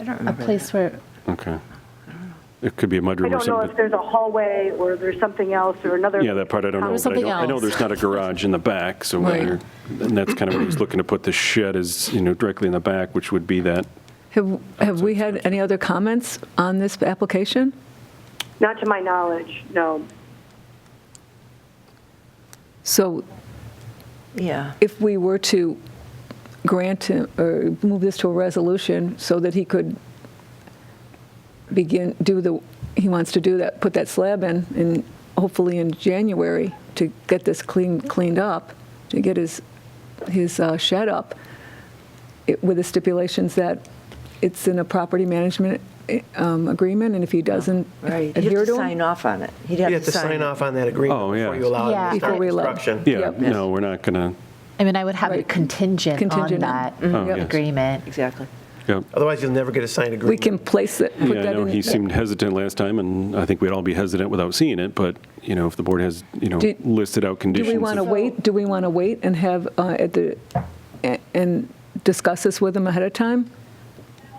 I: place where,
D: Okay. It could be a
L: I
D: mudroom or
L: don't know
D: something.
L: if there's a hallway or there's something else or another.
D: Yeah, that part I don't know.
I: There was
D: but
I: something
D: I know
I: else.
D: there's not a garage in the back, so
A: Right.
D: whether, and that's kind of what he's looking to put the shed is, directly in the back, which would be that.
A: Have we had any other comments on this application?
L: Not to my knowledge, no.
A: So
F: Yeah.
A: if we were to grant him, or move this to a resolution so that he could begin, he wants to do that, put that slab in hopefully in January to get this cleaned up, to get his shed up, with the stipulations that it's in a property management agreement, and if he doesn't
F: Right. He'd
A: adhere
F: have to
A: to them.
F: sign off on it. He'd
K: You have to sign off on that agreement
D: Oh, yeah.
K: before you allow
I: Yeah.
K: him to start
A: Before we allow-
K: construction.
D: Yeah,
A: Yep.
D: no, we're not going to,
I: I mean, I would have it
A: Right.
I: contingent on
A: Contingent on-
I: that
D: Oh, yes.
I: agreement.
F: Exactly.
D: yeah.
K: Otherwise, you'll never get a signed agreement.
A: We can place it, put
D: Yeah, I
A: that
D: know
A: in.
D: he seemed hesitant last time, and I think we'd all be hesitant without seeing it, but, if the board has,
A: Do-
D: listed out
A: Do
D: conditions.
A: we want to
D: of-
A: wait? Do we want to wait and have, and discuss this with him ahead of time?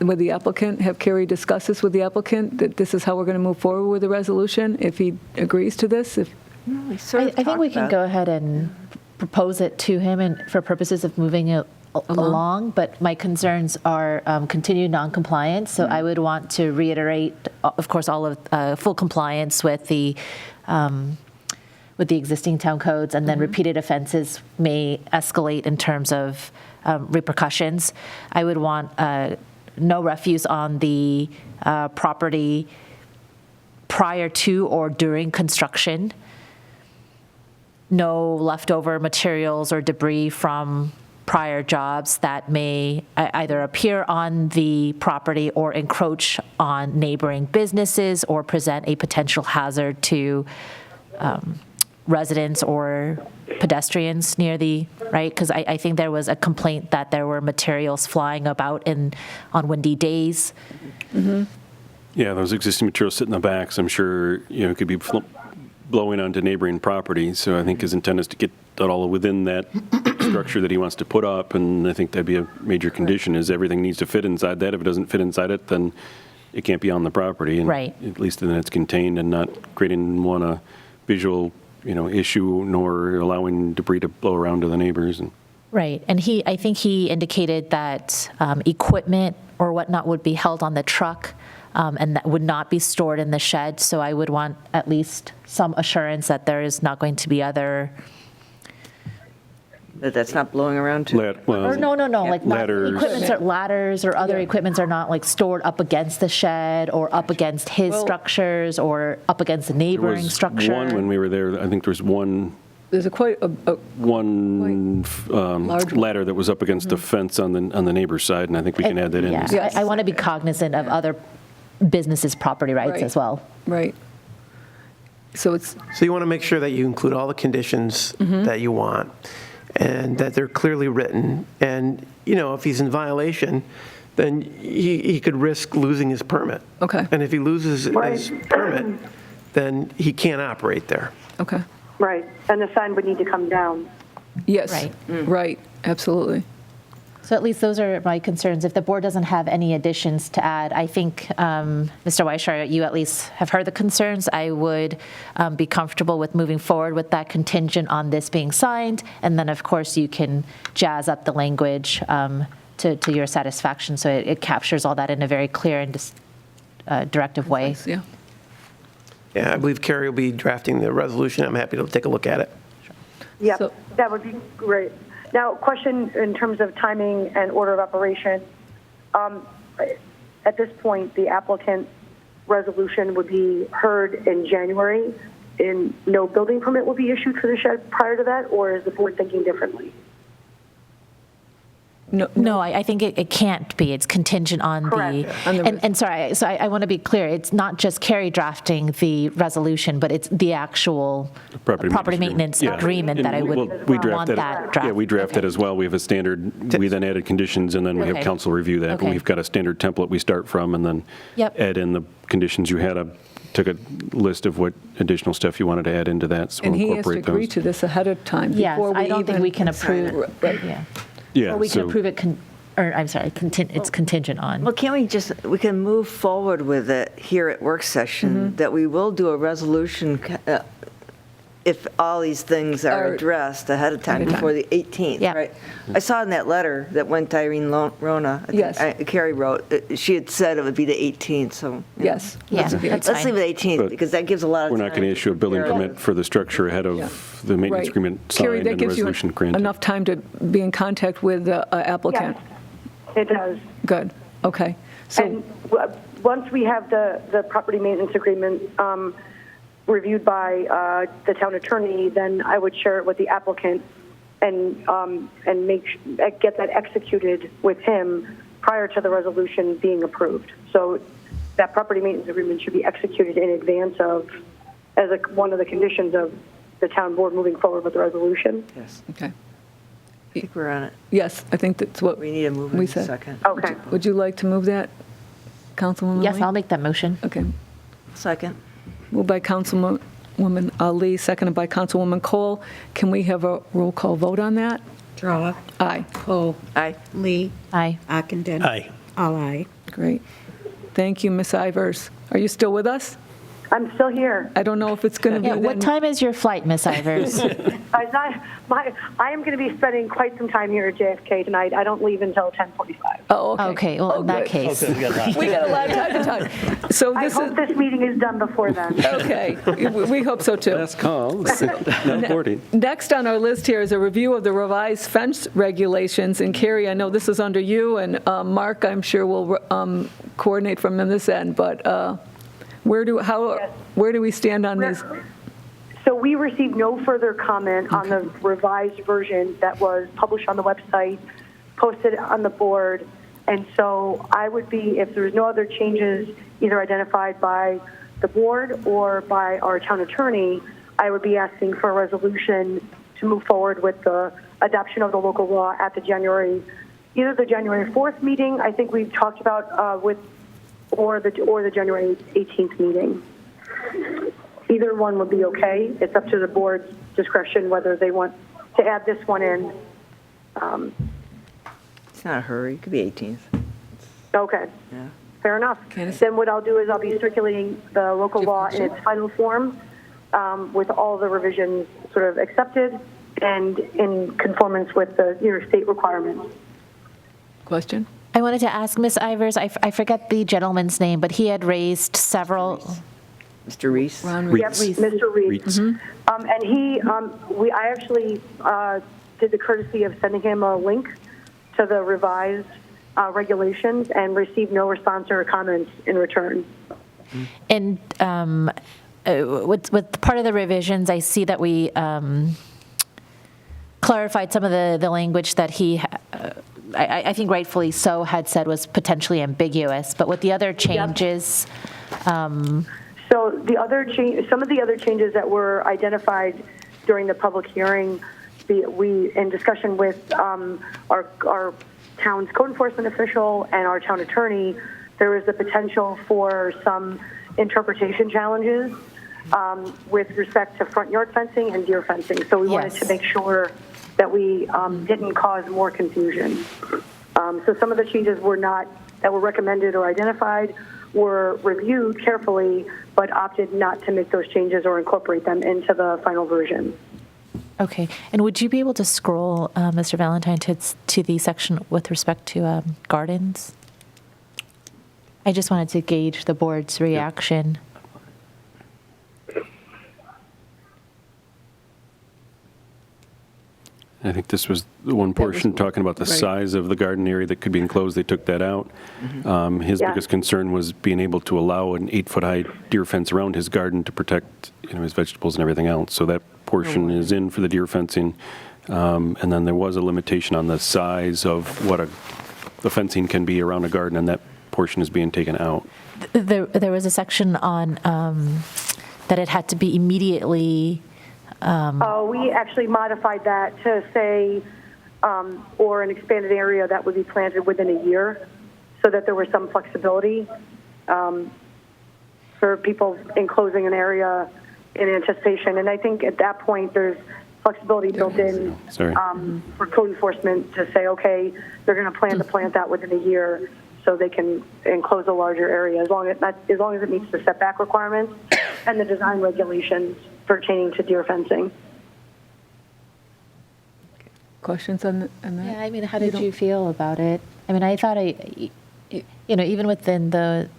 A: With the applicant, have Carrie discuss this with the applicant, that this is how we're going to move forward with the resolution, if he agrees to this? If
F: We sort of
I: I think we
F: talked
I: can
F: about
I: go ahead and propose it to him and for purposes of moving it along, but my concerns are continued noncompliance, so I would want to reiterate, of course, all of full compliance with the existing town codes, and then repeated offenses may escalate in terms of repercussions. I would want no refuse on the property prior to or during construction, no leftover materials or debris from prior jobs that may either appear on the property or encroach on neighboring businesses or present a potential hazard to residents or pedestrians near the, right? Because I think there was a complaint that there were materials flying about on windy days.
D: Yeah, those existing materials sit in the back, so I'm sure, it could be blowing onto neighboring property. So I think his intent is to get that all within that structure that he wants to put up, and I think that'd be a major condition, is everything needs to fit inside that. If it doesn't fit inside it, then it can't be on the property. And
I: Right.
D: at least then it's contained and not creating a visual, issue, nor allowing debris to blow around to the neighbors. And
I: Right, and I think he indicated that equipment or whatnot would be held on the truck, and that would not be stored in the shed, so I would want at least some assurance that there is not going to be other,
F: that's not blowing around too.
I: or no, like not-
D: Ladders.
I: ladders or other equipments are not like stored up against the shed or up against his structures or up against the
D: there
I: neighboring
D: was
I: structure.
D: one when we were there, I think there was
A: there's quite a large one.
D: ladder that was up against the fence on the neighbor's side, and I think we can add that in.
I: Yeah,
A: Yes.
I: I want to be cognizant of other businesses' property rights
A: Right.
I: as well.
A: Right. So it's,
K: So you want to make sure that you include all the conditions that you want, and that they're clearly written. And, if he's in violation, then he could risk losing his permit.
A: Okay.
K: And if he loses his permit, then he can't operate there.
A: okay.
L: Right, and the sign would need to come down.
A: Yes.
I: Right.
A: Right, absolutely.
I: So at least those are my concerns. If the board doesn't have any additions to add, I think, Mr. Weishar, you at least have heard the concerns. I would be comfortable with moving forward with that contingent on this being signed. And then, of course, you can jazz up the language to your satisfaction so it captures all that in a very clear and directive way.
A: Yeah.
K: Yeah, I believe Carrie will be drafting the resolution. I'm happy to take a look at it.
L: Yep,
A: So-
L: that would be great. Now, question in terms of timing and order of operation. At this point, the applicant resolution would be heard in January, and no building permit will be issued for the shed prior to that, or is the board thinking differently?
I: No, I think it can't be. It's contingent on
L: Correct.
I: and sorry, so I want to be clear. It's not just Carrie drafting the resolution, but it's the actual property maintenance agreement that I would want that draft.
D: Yeah, we draft that as well. We have a standard, we then added conditions, and then we have
I: Okay.
D: council review that.
I: Okay.
D: We've got a standard template we start from, and then
I: Yep.
D: add in the conditions. You had took a list of what additional stuff you wanted to add into that, so
A: And
D: we'll
A: he has to
D: incorporate
A: agree
D: those.
A: to this ahead of time.
I: Yes,
A: before
I: I don't think
A: even
I: we can
A: sign
I: approve.
A: it.
I: Yeah.
D: Yeah,
I: Or we can
D: so-
I: approve it, or I'm sorry, it's contingent on.
F: Well, can't we can move forward with it here at work session, that we will do a resolution if all these things are addressed ahead of time, before the 18th,
I: Yeah.
F: right? I saw in that letter that went to Irene Rona, I think,
A: Yes.
F: Carrie wrote, she had said it would be the 18th, so. you know.
A: Yes.
I: Yeah,
A: Let's-
I: that's
F: Let's
I: fine.
F: leave it 18th,
D: But
F: because that gives a lot of
D: We're
F: time.
D: not going to issue a building
F: prepare.
D: permit for the structure ahead of the maintenance
A: Right.
D: agreement
A: Carrie,
D: signed
A: that
D: and the
A: gives you
D: resolution granted.
A: enough time to be in contact with the applicant?
L: Yes, it does.
A: Good, okay. So,
L: And once we have the property maintenance agreement reviewed by the town attorney, then I would share it with the applicant and get that executed with him prior to the resolution being approved. So that property maintenance agreement should be executed in advance of, as one of the conditions of the town board moving forward with the resolution.
F: Yes,
A: okay.
F: I think we're on it.
A: Yes, I think that's what
F: We need to move in
A: we
F: a
A: said.
F: second.
L: Okay.
A: Would you like to move that, Councilwoman
I: Yes,
A: Lee?
I: I'll make that motion.
A: Okay.
F: Second.
A: Moved by Councilwoman Lee, seconded by Councilwoman Kohl. Can we have a roll call vote on that?
B: Drawe,
A: Aye.
B: Kohl,
F: Aye.
B: Lee,
I: Aye.
B: Ockenden.
G: Aye.
B: All aye.
A: Great. Thank you, Ms. Ivers. Are you still with us?
L: I'm still here.
A: I don't know if it's going to be.
I: Yeah, what
A: then-
I: time is your flight, Miss Ivers?
L: I am going to be spending quite some time here at JFK tonight. I don't leave until 10:45.
A: Oh, okay.
I: Okay, well, in that
A: good.
I: case.
G: We got lots.
A: We got a lot of time to talk. So
L: I
A: this is,
L: hope this meeting is done before then.
A: okay, we hope so too.
D: Last call, not boarding.
A: Next on our list here is a review of the revised fence regulations. And Carrie, I know this is under you, and Mark, I'm sure will coordinate from this end, but where do we stand on these?
L: So we received no further comment on the revised version that was published on the website, posted on the board. And so I would be, if there's no other changes either identified by the board or by our town attorney, I would be asking for a resolution to move forward with the adoption of the local law at either the January 4th meeting, I think we've talked about or the January 18th meeting. Either one would be okay. It's up to the board's discretion whether they want to add this one in.
F: It's not a hurry. It could be 18th.
L: Okay,
F: Yeah.
L: fair enough.
A: Candace?
L: Then what I'll do is I'll be circulating the local law in its final form with all the revisions sort of accepted and in conformance with the New York State requirements.
A: Question?
I: I wanted to ask Miss Ivers, I forget the gentleman's name, but he had raised several.
F: Mr. Reese?
A: Ron
L: Yep,
A: Reed.
L: Mr. Reed.
D: REITs.
L: And I actually did the courtesy of sending him a link to the revised regulations and received no response or comments in return.
I: And with part of the revisions, I see that we clarified some of the language that he, I think rightfully so, had said was potentially ambiguous. But with the other changes,
L: So some of the other changes that were identified during the public hearing, we in discussion with our town's code enforcement official and our town attorney, there was the potential for some interpretation challenges with respect to front yard fencing and deer fencing. So we wanted to make sure that we didn't cause more confusion. So some of the changes that were recommended or identified were reviewed carefully, but opted not to make those changes or incorporate them into the final version.
I: okay. And would you be able to scroll, Mr. Valentine, to the section with respect to gardens? I just wanted to gauge the board's reaction.
D: I think this was the one portion talking about the
A: right.
D: size of the garden area that could be enclosed. They took that out. His
L: Yeah.
D: biggest concern was being able to allow an 8-foot-high deer fence around his garden to protect, his vegetables and everything else. So that portion is in for the deer fencing. And then there was a limitation on the size of what the fencing can be around a garden, and that portion is being taken out.
I: There was a section on that it had to be immediately.
L: We actually modified that to say, or an expanded area that would be planted within a year, so that there was some flexibility for people enclosing an area in anticipation. And I think at that point, there's flexibility built in for code enforcement to say, okay, they're going to plan to plant that within a year, so they can enclose a larger area as long as it meets the setback requirements and the design regulations pertaining to deer fencing.
A: Questions on that?
I: Yeah, I mean, how did you feel about it? I mean, I thought even within the.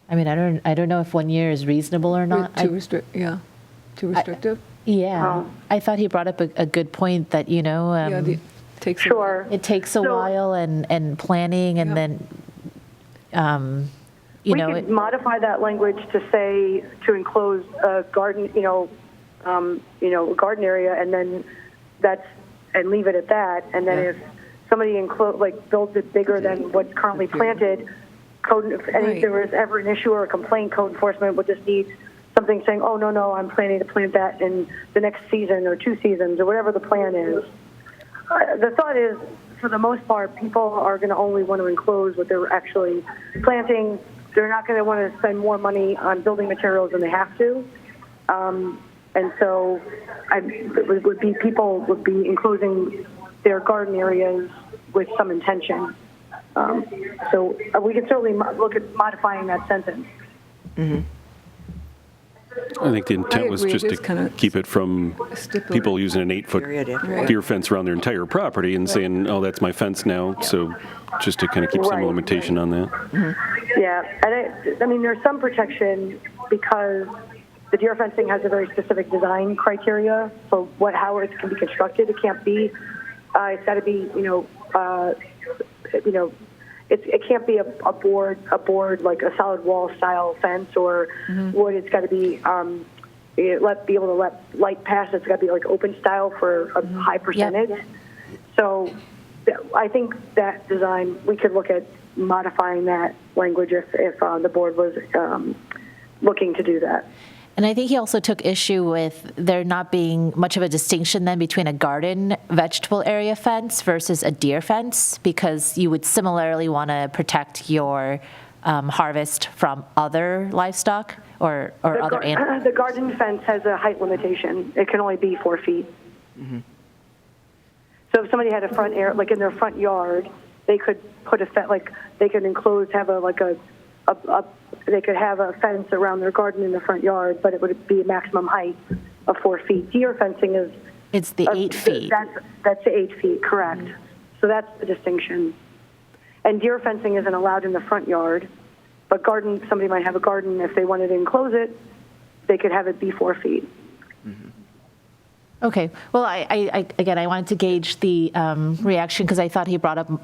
I: I mean, I don't know if 1 year is reasonable or not.
A: Too restrictive?
I: Yeah, I thought he brought up a good point that,
L: Sure.
I: it takes a while and planning, and then,
L: We could modify that language to say, to enclose a garden, a garden area, and then and leave it at that. And then if somebody builds it bigger than what's currently planted, if there was ever an issue or a complaint, code enforcement would just need something saying, oh, no, I'm planning to plant that in the next season or 2 seasons or whatever the plan is. The thought is, for the most part, people are going to only want to enclose what they're actually planting. They're not going to want to spend more money on building materials than they have to. And so people would be enclosing their garden areas with some intention. So we can certainly look at modifying that sentence.
F: Mm-hmm.
D: I think the intent was just to keep it from people using an 8-foot deer fence around their entire property and saying, oh, that's my fence now. So just to kind of keep some limitation on that.
L: Mm-hmm. Yeah, and I mean, there's some protection because the deer fencing has a very specific design criteria for how it can be constructed. It can't be, it's got to be, it can't be a board like a solid wall style fence or wood. It's got to be be able to let light pass. It's got to be like open style for a high percentage. Yep. So I think that design, we could look at modifying that language if the board was looking to do that.
I: And I think he also took issue with there not being much of a distinction then between a garden vegetable area fence versus a deer fence, because you would similarly want to protect your harvest from other livestock or other animals.
L: The garden fence has a height limitation. It can only be 4 feet. Mm-hmm. So if somebody had a front area, like in their front yard, they could put a fence, like they could enclose, have they could have a fence around their garden in the front yard, but it would be a maximum height of 4 feet. Deer fencing is...
I: It's the 8 feet.
L: That's the 8 feet, correct. Mm-hmm. So that's the distinction. And deer fencing isn't allowed in the front yard, but somebody might have a garden. If they wanted to enclose it, they could have it be 4 feet.
I: Mm-hmm. Okay. Well, I wanted to gauge the reaction because I thought he brought up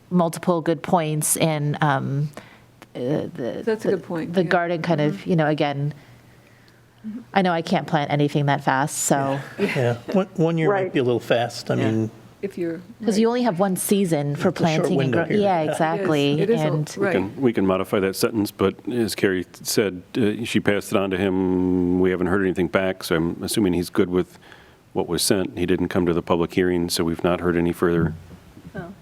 I: multiple good points and...
A: That's a good point.
I: The garden kind of, again, I know I can't plant anything that fast, so.
G: Yeah, 1 year might be a little fast. I mean,
A: if you're
I: because you only have one season for planting and growing. Yeah, exactly.
A: It is
D: We can modify that sentence, but as Carrie said, she passed it on to him. We haven't heard anything back, so I'm assuming he's good with what was sent. He didn't come to the public hearing, so we've not heard any further.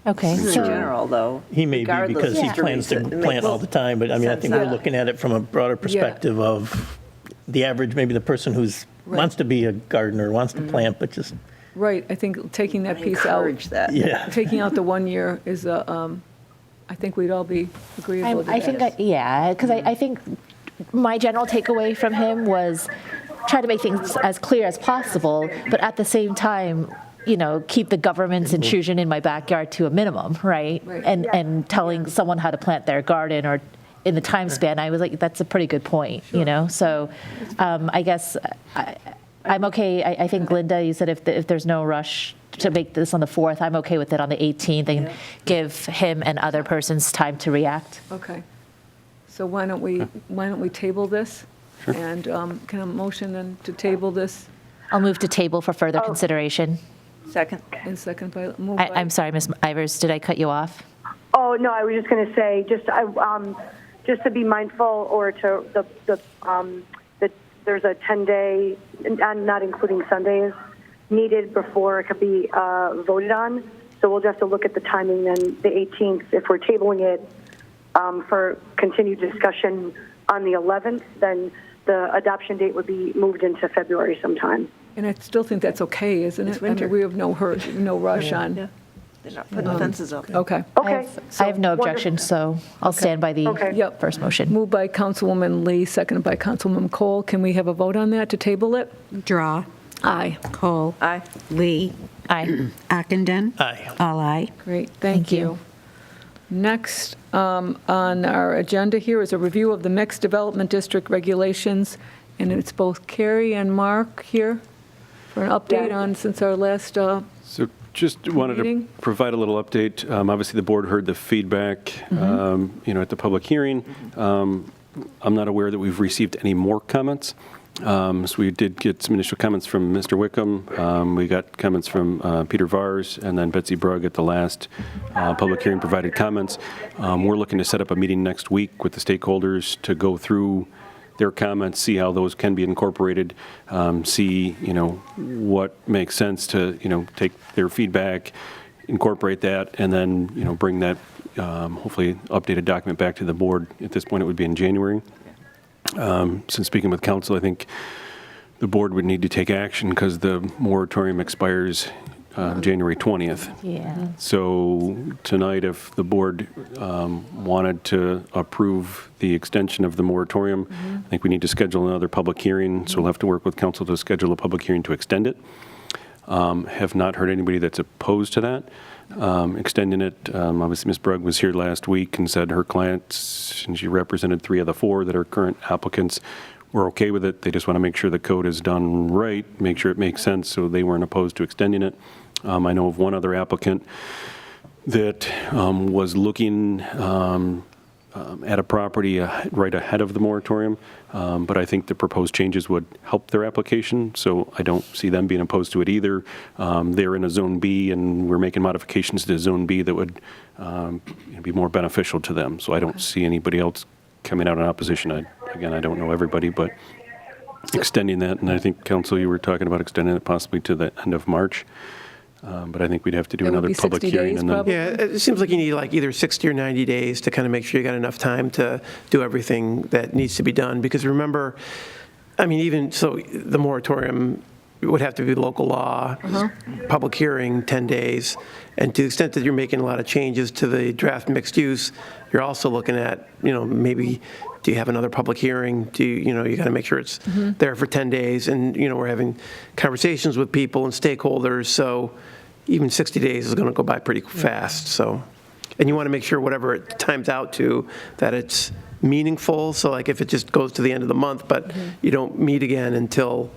I: Okay.
F: In general, though.
G: he may be because he plans to plant all the time, but I mean, I think we're looking at it from a broader perspective of the average, maybe the person who's wants to be a gardener, wants to plant, but just.
A: Right, I think taking that piece out.
F: Encourage that.
G: Yeah.
A: Taking out the 1 year is I think we'd all be agreeable to that.
I: I think, because I think my general takeaway from him was try to make things as clear as possible, but at the same time, keep the government's intrusion in my backyard to a minimum, right? And telling someone how to plant their garden or in the time span, I was like, that's a pretty good point, So I guess I'm okay. I think, Linda, you said if there's no rush to make this on the 4th, I'm okay with it on the 18th and give him and other persons time to react.
A: Okay. So why don't we table this?
D: Sure.
A: And can a motion then to table this
I: I'll move to table for further consideration.
F: Second.
A: And second by, moved by.
I: I'm sorry, Ms. Ivers, did I cut you off?
L: Oh, no, I was just going to say, just to be mindful, or to that there's a 10-day, not including Sundays, needed before it could be voted on. So we'll just have to look at the timing then, the 18th. If we're tabling it for continued discussion on the 11th, then the adoption date would be moved into February sometime.
A: And I still think that's okay, isn't it?
F: It's winter.
A: I mean, we have no rush on.
F: Yeah. They're not putting fences up.
A: Okay.
L: Okay.
I: I have no objection, so I'll stand by the
L: Okay.
A: Yep.
I: first motion.
A: Moved by Councilwoman Lee, seconded by Councilwoman Kohl. Can we have a vote on that to table it?
B: Drawe,
A: Aye.
B: Kohl,
F: Aye.
B: Lee,
I: Aye.
B: Ockenden.
G: Aye.
B: All aye.
A: Great, thank
I: Thank you.
A: you. Next on our agenda here is a review of the Mixed Development District regulations, and it's both Carrie and Mark here for an update on, since our last,
D: So just wanted to
A: Meeting?
D: provide a little update. Obviously, the board heard the feedback, at the public hearing. I'm not aware that we've received any more comments. So we did get some initial comments from Mr. Wickham. We got comments from Peter Vars, and then Betsy Brugg at the last public hearing provided comments. We're looking to set up a meeting next week with the stakeholders to go through their comments, see how those can be incorporated, see, what makes sense to, take their feedback, incorporate that, and then, bring that, hopefully updated document back to the board. At this point, it would be in January. Since speaking with council, I think the board would need to take action because the moratorium expires January 20th.
I: Yeah.
D: So tonight, if the board wanted to approve the extension of the moratorium, I think we need to schedule another public hearing. So we'll have to work with council to schedule a public hearing to extend it. Have not heard anybody that's opposed to that. Extending it, obviously Ms. Brugg was here last week and said her clients, and she represented 3 of the 4 that are current applicants, were okay with it. They just want to make sure the code is done right, make sure it makes sense, so they weren't opposed to extending it. I know of one other applicant that was looking at a property right ahead of the moratorium, but I think the proposed changes would help their application, so I don't see them being opposed to it either. They're in a Zone B, and we're making modifications to Zone B that would be more beneficial to them, so I don't see anybody else coming out in opposition. Again, I don't know everybody, but extending that, and I think, Council, you were talking about extending it possibly to the end of March. But I think we'd have to do
A: That would
D: another
A: be
D: public
A: 60
D: hearing.
A: days,
D: And then,
A: probably?
K: Yeah, it seems like you need like either 60 or 90 days to kind of make sure you got enough time to do everything that needs to be done. Because remember, I mean, even so, the moratorium would have to be local law, public hearing, 10 days. And to the extent that you're making a lot of changes to the draft mixed use, you're also looking at, maybe do you have another public hearing? Do you got to make sure it's there for 10 days. And, we're having conversations with people and stakeholders. So even 60 days is going to go by pretty fast. So, and you want to make sure whatever it times out to, that it's meaningful. So like if it just goes to the end of the month, but you don't meet again until,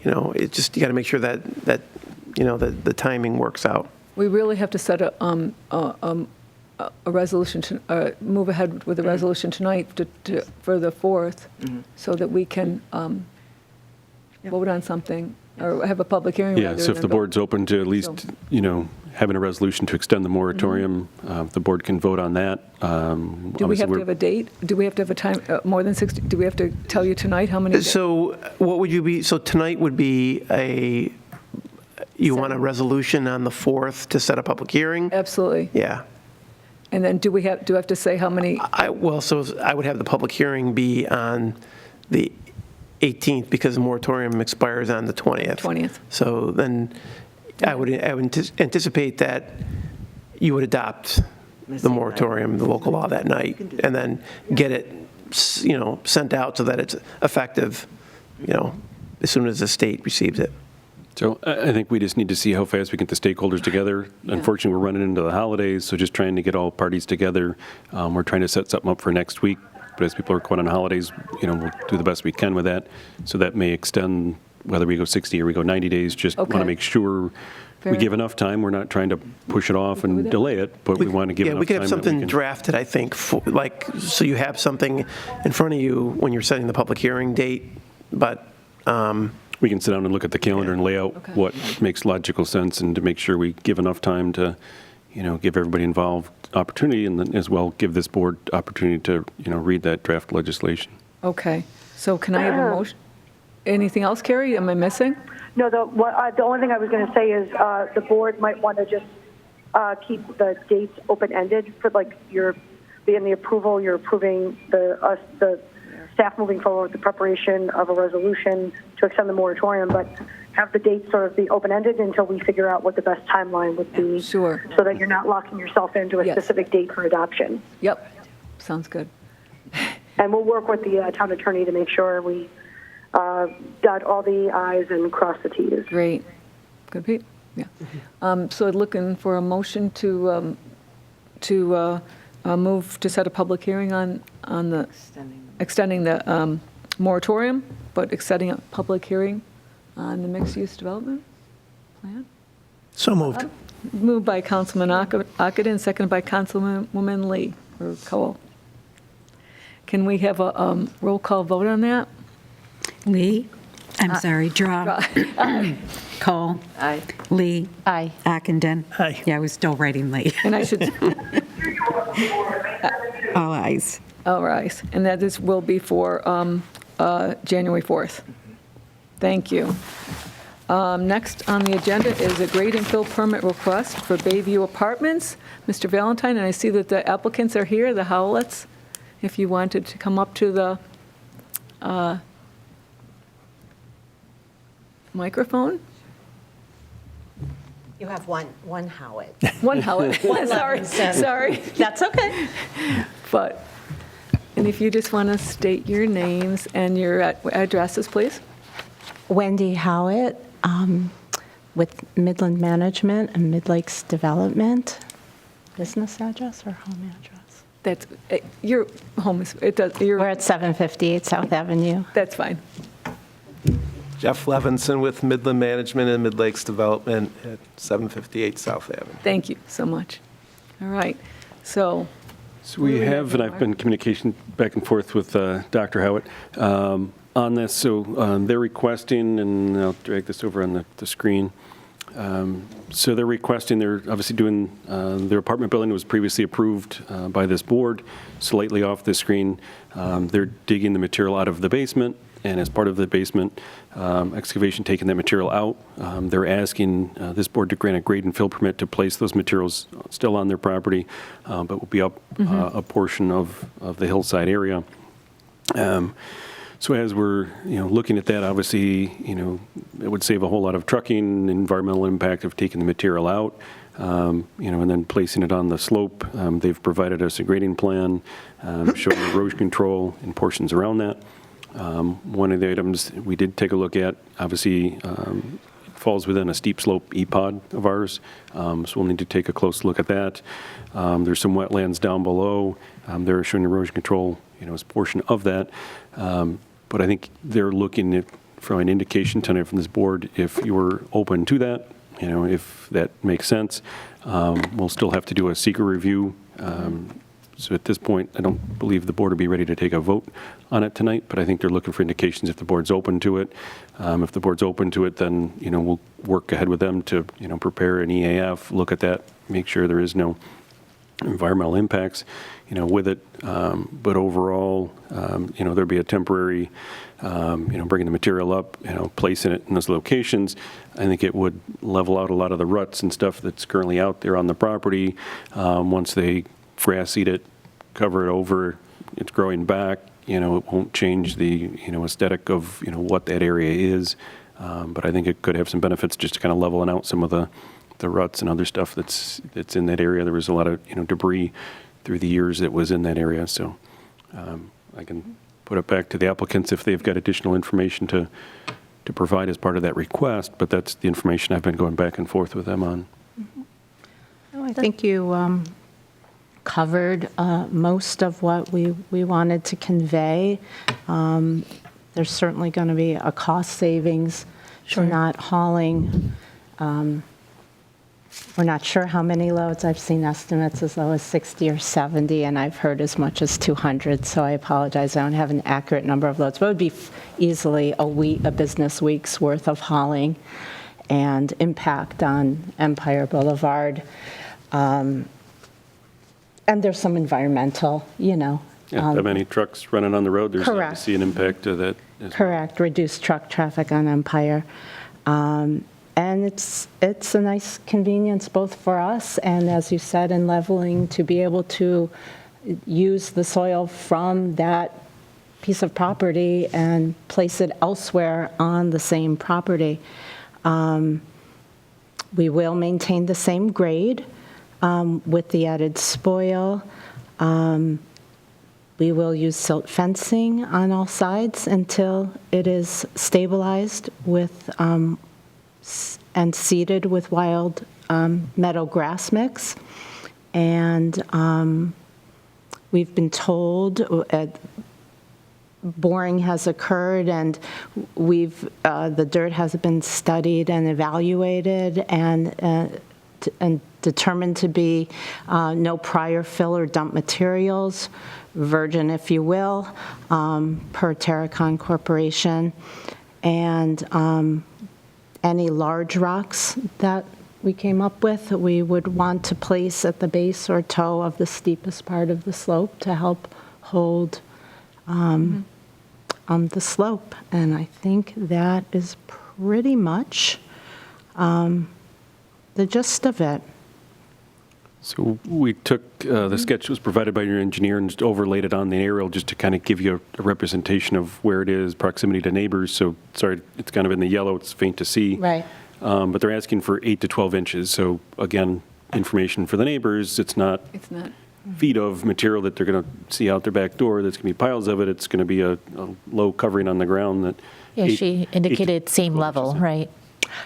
K: it just, you got to make sure that the timing works out.
A: we really have to set a resolution, move ahead with a resolution tonight for the 4th, so that we can vote on something, or have a public hearing.
D: yeah,
A: rather
D: so if
A: than
D: the
A: vote.
D: board's open to at least, having a resolution to extend the moratorium, the board can vote on that.
A: Do we have to have a date? Do we have to have a time, more than 60? Do we have to tell you tonight how many?
K: So what would you be, so tonight would be you want a resolution on the 4th to set a public hearing?
A: Absolutely.
K: Yeah.
A: And then do I have to say how many?
K: So I would have the public hearing be on the 18th because the moratorium expires on the 20th.
A: 20th.
K: So then I would anticipate that you would adopt the moratorium, the local law that night, and then get it, sent out so that it's effective, as soon as the state receives it.
D: So I think we just need to see how fast we get the stakeholders together. Unfortunately, we're running into the holidays, so just trying to get all parties together. We're trying to set something up for next week, but as people are going on holidays, we'll do the best we can with that. So that may extend, whether we go 60 or we go 90 days, just want
A: Okay.
D: to make sure
A: Fair.
D: we give enough time. We're not trying to push it off and delay it, but we want to give
K: Yeah,
D: enough
K: we could
D: time.
K: have
D: that we
K: something
D: can-
K: drafted, I think, so you have something in front of you when you're setting the public hearing date, but
D: we can sit down and look at the calendar and lay out
A: Okay.
D: what makes logical sense, and to make sure we give enough time to, give everybody involved opportunity, and then as well give this board opportunity to, read that draft legislation.
A: Okay, so can I have a motion? Anything else, Carrie? Am I missing?
L: No, the only thing I was going to say is the board might want to just keep the dates open-ended for in the approval, you're approving the staff moving forward with the preparation of a resolution to extend the moratorium, but have the dates sort of be open-ended until we figure out what the best timeline would be.
A: Sure.
L: So that you're not locking yourself into a
A: Yes.
L: specific date for adoption.
A: Yep, sounds good.
L: And we'll work with the town attorney to make sure we dot all the i's and cross the t's.
A: Great. Good, Pete? Yeah. So looking for a motion to move to set a public hearing on the, extending the moratorium, but extending a public hearing on the mixed-use development plan?
G: So moved.
A: Moved by Councilman Ockenden, seconded by Councilwoman Lee, or Kohl. Can we have a roll call vote on that?
B: Lee? I'm sorry, Drawe. Kohl?
F: Aye.
B: Lee?
I: Aye.
B: Ockenden?
G: Aye.
B: Yeah, I was still writing Lee.
A: And I should,
B: All ayes.
A: all right, and that will be for January 4th. Thank you. Next on the agenda is a grade and fill permit request for Bayview Apartments. Mr. Valentine, and I see that the applicants are here, the Howletts, if you wanted to come up to the microphone.
M: You have one Howard.
A: One Howlett, sorry.
M: That's okay.
A: But, and if you just want to state your names and your addresses, please.
M: Wendy Howitt with Midland Management and Mid-Lakes Development. Business address or home address?
A: That's, your home is, it does,
M: We're
A: your,
M: at 758 South Avenue.
A: that's fine.
N: Jeff Levinson with Midland Management and Mid-Lakes Development at 758 South Avenue.
A: Thank you so much. All right, so,
D: So we have, and I've been in communication back and forth with Dr. Howitt on this. So they're requesting, and I'll drag this over on the screen. So they're requesting, they're obviously doing, their apartment building was previously approved by this board, slightly off the screen. They're digging the material out of the basement, and as part of the basement excavation, taking that material out. They're asking this board to grant a grade and fill permit to place those materials still on their property, but will be up a portion of the hillside area. So as we're, looking at that, obviously, it would save a whole lot of trucking, environmental impact of taking the material out, and then placing it on the slope. They've provided us a grading plan showing erosion control in portions around that. One of the items we did take a look at, obviously, falls within a steep slope E-pod of ours, so we'll need to take a close look at that. There's some wetlands down below. They're showing erosion control, as a portion of that. But I think they're looking at, from an indication tonight from this board, if you're open to that, if that makes sense. We'll still have to do a seeker review. So at this point, I don't believe the board will be ready to take a vote on it tonight, but I think they're looking for indications if the board's open to it. If the board's open to it, then, we'll work ahead with them to, prepare an EAF, look at that, make sure there is no environmental impacts, with it. But overall, there'd be a temporary, bringing the material up, placing it in those locations. I think it would level out a lot of the ruts and stuff that's currently out there on the property. Once they grass seed it, cover it over, it's growing back, it won't change the, aesthetic of, what that area is. But I think it could have some benefits just to kind of leveling out some of the ruts and other stuff that's in that area. There was a lot of, debris through the years that was in that area. So I can put it back to the applicants if they've got additional information to provide as part of that request, but that's the information I've been going back and forth with them on.
M: I think you covered most of what we wanted to convey. There's certainly going to be a cost savings for not hauling We're not sure how many loads. I've seen estimates as low as 60 or 70, and I've heard as much as 200, so I apologize. I don't have an accurate number of loads, but it would be easily a business week's worth of hauling and impact on Empire Boulevard. And there's some environmental,
D: Yeah, that many trucks running on the road, there's
M: Correct.
D: obviously an impact to that. as well.
M: Correct, reduced truck traffic on Empire. And it's a nice convenience both for us and, as you said, in leveling, to be able to use the soil from that piece of property and place it elsewhere on the same property. We will maintain the same grade with the added spoil. We will use silt fencing on all sides until it is stabilized with and seeded with wild meadow grass mix. And we've been told boring has occurred, and the dirt has been studied and evaluated and determined to be no prior fill or dump materials, virgin, if you will, per Terracon Corporation. And any large rocks that we came up with, we would want to place at the base or toe of the steepest part of the slope to help hold the slope. And I think that is pretty much the gist of it.
D: So we took, the sketch was provided by your engineer and just overlaid it on the aerial just to kind of give you a representation of where it is, proximity to neighbors. So, sorry, it's kind of in the yellow, it's faint to see.
M: Right.
D: But they're asking for 8 to 12 inches. So again, information for the neighbors, it's not feet of material that they're going to see out their back door. There's going to be piles of it. It's going to be a low covering on the ground that.
I: Yeah, she indicated same level, right?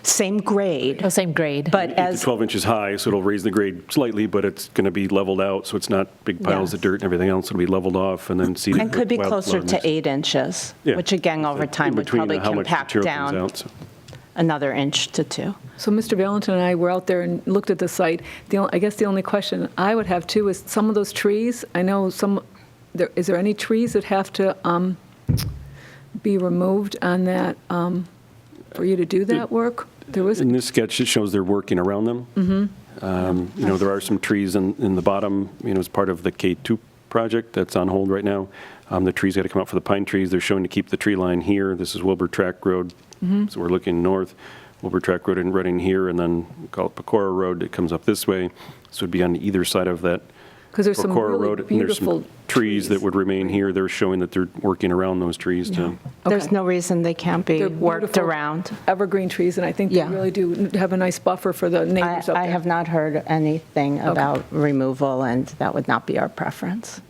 B: Same grade.
I: Oh, same grade.
B: But
D: 8 to
B: as
D: 12 inches high, so it'll raise the grade slightly, but it's going to be leveled out, so it's not big piles of dirt and everything else. It'll be leveled off and then seeded.
B: and could be
D: with
B: closer
D: wildflower
B: to
D: mix.
B: 8 inches,
D: Yeah.
B: which again, over time,
D: In
B: would
D: between
B: probably
D: how much
B: compact
D: material comes
B: down
D: out, so.
B: another inch to 2.
A: So Mr. Valentin and I were out there and looked at the site. I guess the only question I would have too is some of those trees, I know is there any trees that have to be removed on that, for you to do that work? There was,
D: In this sketch, it shows they're working around them. There are some trees in the bottom, as part of the K2 project that's on hold right now. The trees got to come out for the pine trees. They're showing to keep the tree line here. This is Wilbur Track Road, so we're looking north. Wilbur Track Road and running here, and then we call it Pecora Road. It comes up this way, so it'd be on either side of that.
A: because there's some
D: Pecora
A: really
D: Road, and there's
A: beautiful
D: some trees that would remain here. They're showing that they're working around those trees too.
B: There's
A: Okay.
B: no reason they can't be
A: They're
B: worked
A: beautiful
B: around.
A: evergreen trees, and I think they
B: Yeah.
A: really do have a nice buffer for the neighbors up there.
B: I have not heard anything about removal, and that would not be our preference.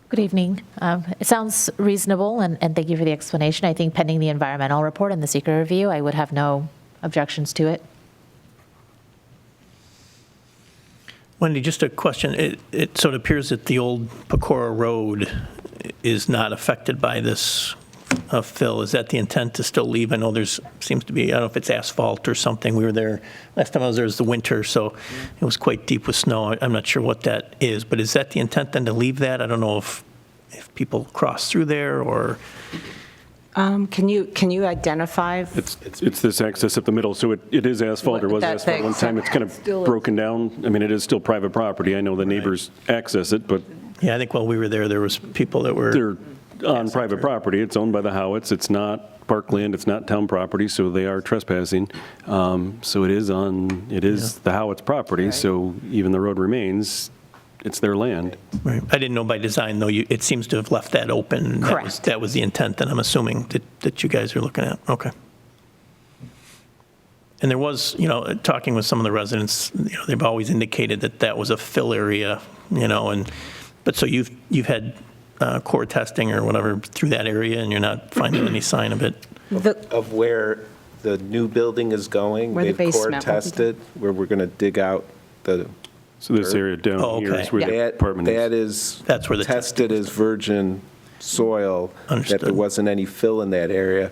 I: Good evening. It sounds reasonable, and thank you for the explanation. I think pending the environmental report and the secret review, I would have no objections to it.
G: Wendy, just a question. So it appears that the old Pecora Road is not affected by this fill. Is that the intent to still leave? I know seems to be, I don't know if it's asphalt or something. We were there, last time I was there was the winter, so it was quite deep with snow. I'm not sure what that is, but is that the intent then to leave that? I don't know if people cross through there or...
B: Can you identify?
D: It's this access up the middle, so it is asphalt, or was
B: That
D: asphalt
B: thing,
D: one time. It's kind of broken down. I mean, it is still private property. I know the neighbors access it, but
G: Yeah, I think while we were there was people that were...
D: they're on private property. It's owned by the Howitts. It's not parkland. It's not town property, so they are trespassing. So it is the Howitts' property, so even the road remains, it's their land.
G: Right. I didn't know by design, though, it seems to have left that open.
B: Correct.
G: That was the intent, and I'm assuming that you guys are looking at. Okay. And there was, talking with some of the residents, they've always indicated that was a fill area, but so you've had core testing or whatever through that area, and you're not finding any sign of it?
N: Of where the new building is going.
B: Where the
N: They've core
B: basement will be.
N: tested, where we're going to dig out the.
D: So this area down here is where the apartment is.
G: That's where the
N: tested as virgin soil, that there
G: Understood.
N: wasn't any fill in that area.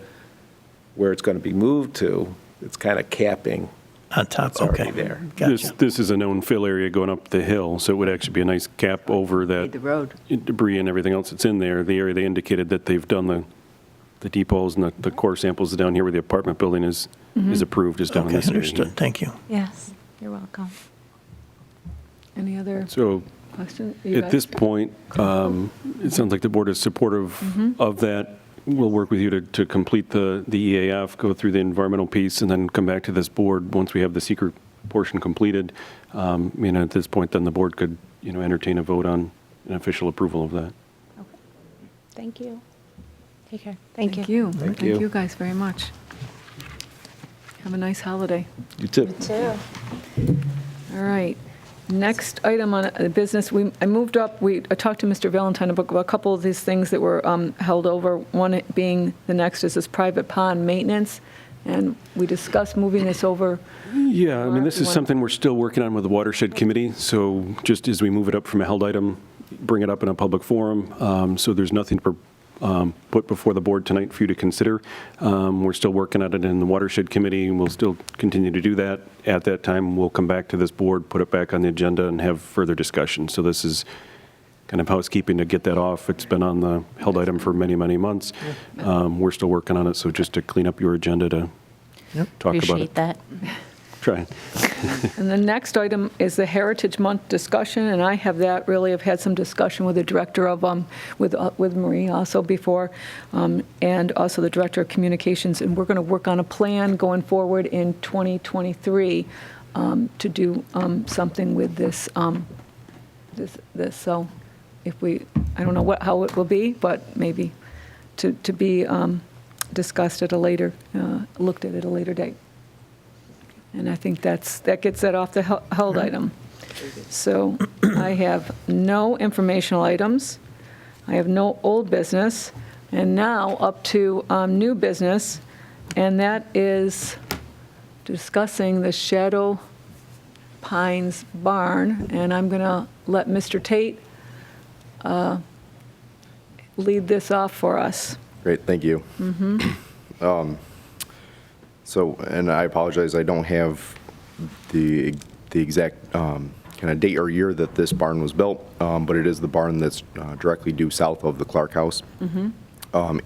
N: Where it's going to be moved to It's kind of capping.
G: On top,
N: It's already
G: okay.
N: there.
G: Gotcha.
D: This is a known fill area going up the hill, so it would actually be a nice cap over
F: Made the
D: that
F: road.
D: debris and everything else that's in there. The area they indicated that they've done the depots and the core samples down here where the apartment building is approved is down in
G: Okay,
D: this area.
G: understood, thank you.
M: Yes, you're welcome.
A: Any other
D: So
A: questions? You
D: at
A: guys?
D: this point, it sounds like the board is supportive of that. We'll work with you to complete the EAF, go through the environmental piece, and then come back to this board once we have the secret portion completed. At this point, then the board could, entertain a vote on an official approval of that.
M: Thank you. Take care.
A: Thank you. Thank
N: you.
A: you guys very much. Have a nice holiday.
N: You too.
M: Too.
A: All right. Next item on business, I moved up, I talked to Mr. Valentine about a couple of these things that were held over. One being, the next is this private pond maintenance, and we discussed moving this over.
D: Yeah, this is
A: Mark,
D: something we're still working on with the Watershed Committee, so just as we move it up from a held item, bring it up in a public forum, so there's nothing put before the board tonight for you to consider. We're still working on it in the Watershed Committee, and we'll still continue to do that. At that time, we'll come back to this board, put it back on the agenda, and have further discussion. So this is kind of housekeeping to get that off. It's been on the held item for many, many months. We're still working on it, so just to clean up your agenda to talk about it.
I: Appreciate that.
D: Try.
A: And the next item is the Heritage Month discussion, and I have had some discussion with the director of, with Marie also before, and also the director of communications, and we're going to work on a plan going forward in 2023 to do something with this, so if I don't know how it will be, but maybe to be discussed at a later, looked at a later date. And I think that gets that off the held item. So I have no informational items. I have no old business. And now up to new business, and that is discussing the Shadow Pines barn. And I'm going to let Mr. Tate lead this off for us.
O: Great, thank you. So, and I apologize, I don't have the exact kind of date or year that this barn was built, but it is the barn that's directly due south of the Clark House.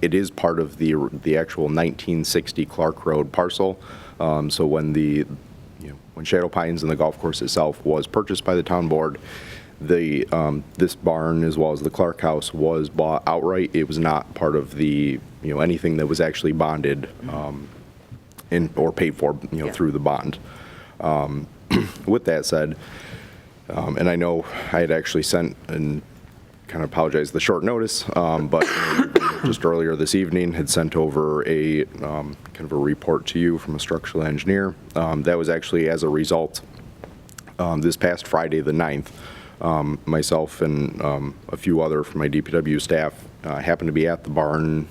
O: It is part of the actual 1960 Clark Road parcel. So when when Shadow Pines and the golf course itself was purchased by the town board, this barn as well as the Clark House was bought outright. It was not part of the anything that was actually bonded or paid for through the bond. With that said, and I know I had actually sent, and kind of apologize the short notice, but just earlier this evening had sent over a kind of a report to you from a structural engineer. That was actually as a result, this past Friday the 9th, myself and a few other from my DPW staff happened to be at the barn,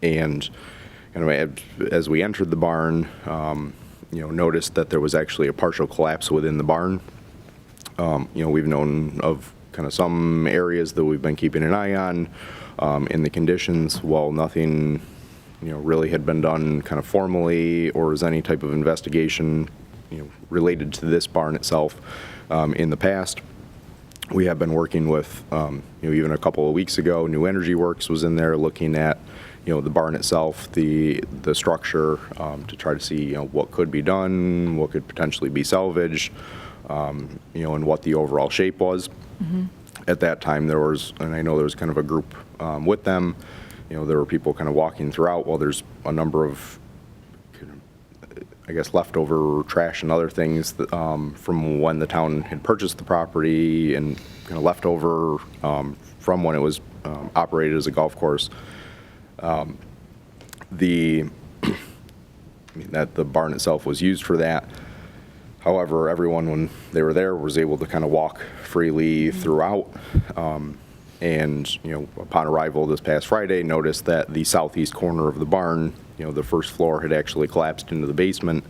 O: and as we entered the barn, noticed that there was actually a partial collapse within the barn. We've known of kind of some areas that we've been keeping an eye on in the conditions. While nothing, really had been done kind of formally or as any type of investigation, related to this barn itself in the past. We have been working with, even a couple of weeks ago, New Energy Works was in there looking at the barn itself, the structure, to try to see, what could be done, what could potentially be salvaged, and what the overall shape was. At that time, there was, and I know there was kind of a group with them, there were people kind of walking throughout. Well, there's a number of, I guess, leftover trash and other things that, from when the town had purchased the property and kind of leftover from when it was operated as a golf course. That the barn itself was used for that. However, everyone, when they were there, was able to kind of walk freely throughout. And, upon arrival this past Friday, noticed that the southeast corner of the barn, the first floor had actually collapsed into the basement.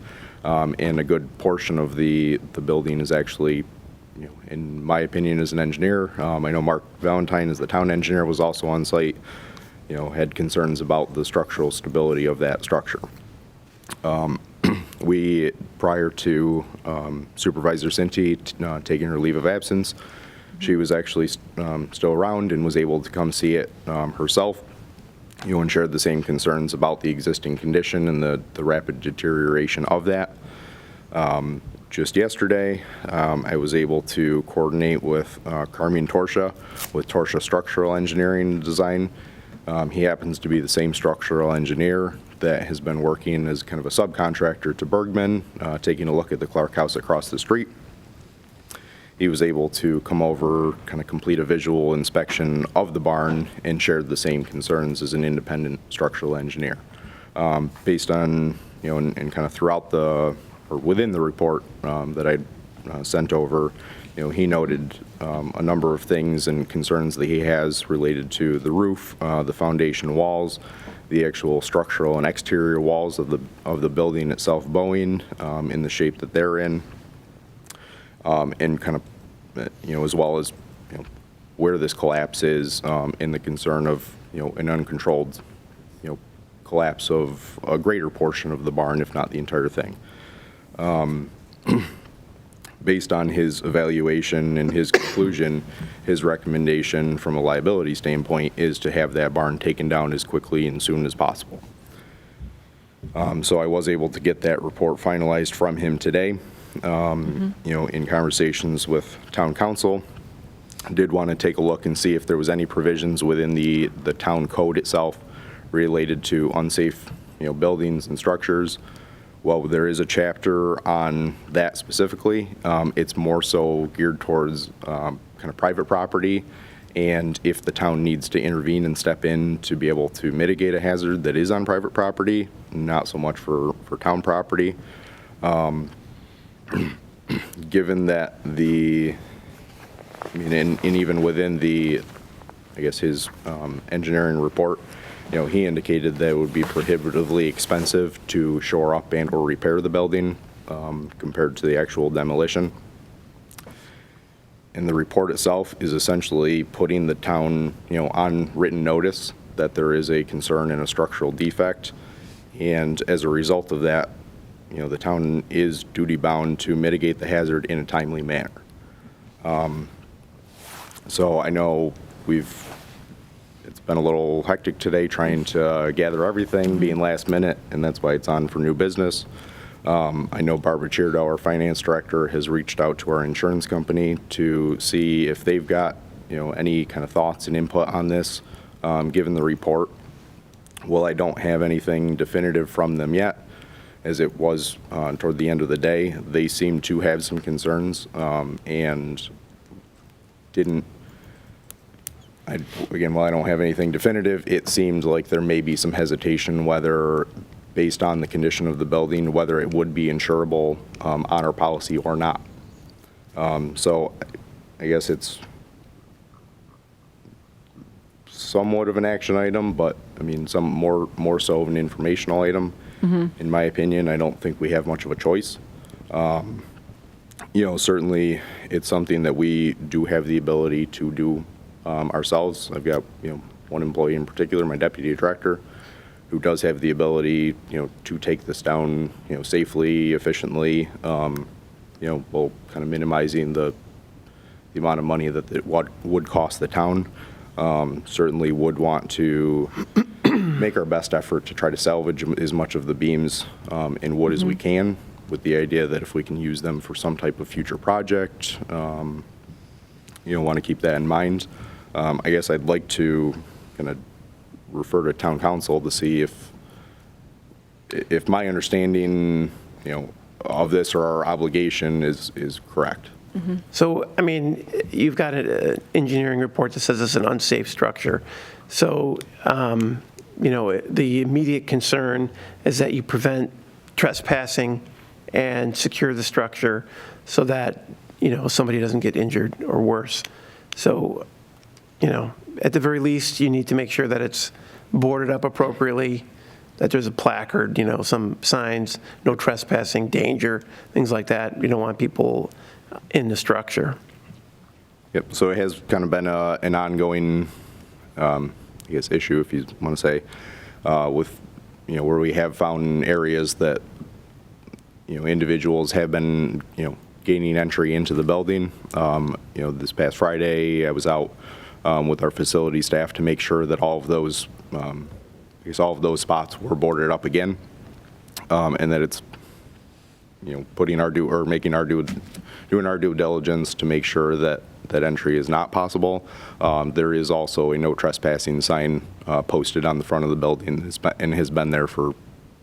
O: And a good portion of the building is actually, in my opinion as an engineer, I know Mark Valentine, as the town engineer, was also on site, had concerns about the structural stability of that structure. We, prior to Supervisor Cinti taking her leave of absence, she was actually still around and was able to come see it herself, and shared the same concerns about the existing condition and the rapid deterioration of that. Just yesterday, I was able to coordinate with Carmine Torsha with Torsha Structural Engineering and Design. He happens to be the same structural engineer that has been working as kind of a subcontractor to Bergman, taking a look at the Clark House across the street. He was able to come over, kind of complete a visual inspection of the barn and shared the same concerns as an independent structural engineer. Based on, and kind of throughout or within the report that I sent over, he noted a number of things and concerns that he has related to the roof, the foundation walls, the actual structural and exterior walls of the building itself bowing in the shape that they're in, and kind of, as well as where this collapse is, in the concern of an uncontrolled collapse of a greater portion of the barn, if not the entire thing. Based on his evaluation and his conclusion, his recommendation from a liability standpoint is to have that barn taken down as quickly and soon as possible. So I was able to get that report finalized from him today. In conversations with town council, did want to take a look and see if there was any provisions within the town code itself related to unsafe, buildings and structures. Well, there is a chapter on that specifically. It's more so geared towards kind of private property, and if the town needs to intervene and step in to be able to mitigate a hazard that is on private property, not so much for town property. Given that and even within his engineering report, he indicated that it would be prohibitively expensive to shore up and or repair the building compared to the actual demolition. And the report itself is essentially putting the town, on written notice that there is a concern and a structural defect. And as a result of that, the town is duty bound to mitigate the hazard in a timely manner. So I know it's been a little hectic today trying to gather everything, being last minute, and that's why it's on for new business. I know Barbara Cheerdo, our finance director, has reached out to our insurance company to see if they've got, any kind of thoughts and input on this, given the report. Well, I don't have anything definitive from them yet, as it was toward the end of the day. They seem to have some concerns and didn't. While I don't have anything definitive, it seemed like there may be some hesitation whether, based on the condition of the building, whether it would be insurable on our policy or not. So I guess it's somewhat of an action item, but some more so of an informational item. In my opinion, I don't think we have much of a choice. Certainly it's something that we do have the ability to do ourselves. I've got, one employee in particular, my deputy director, who does have the ability, to take this down, safely, efficiently, while kind of minimizing the amount of money that it would cost the town. Certainly would want to make our best effort to try to salvage as much of the beams and wood as we can, with the idea that if we can use them for some type of future project, want to keep that in mind. I guess I'd like to kind of refer to town council to see if my understanding, of this or our obligation is correct.
K: So, you've got an engineering report that says it's an unsafe structure. So, the immediate concern is that you prevent trespassing and secure the structure so that, somebody doesn't get injured or worse. So, at the very least, you need to make sure that it's boarded up appropriately, that there's a placard, some signs, no trespassing, danger, things like that. You don't want people in the structure.
O: Yep, so it has kind of been an ongoing, issue, if you want to say, with, where we have found areas that individuals have been, gaining entry into the building. This past Friday, I was out with our facility staff to make sure that all of those, all of those spots were boarded up again, and that it's, doing our due diligence to make sure that entry is not possible. There is also a no trespassing sign posted on the front of the building and has been there for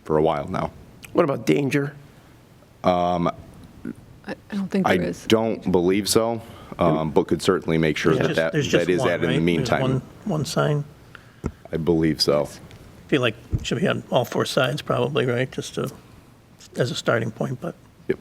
O: a while now.
K: What about danger?
A: I don't think there is.
O: I don't believe so, but could certainly make sure that
G: There's just
O: is
G: one,
O: added in
G: right?
O: the meantime.
G: There's one sign.
O: I believe so.
G: I feel like it should be on all four sides probably, right? Just as a starting point, but.
O: Yep.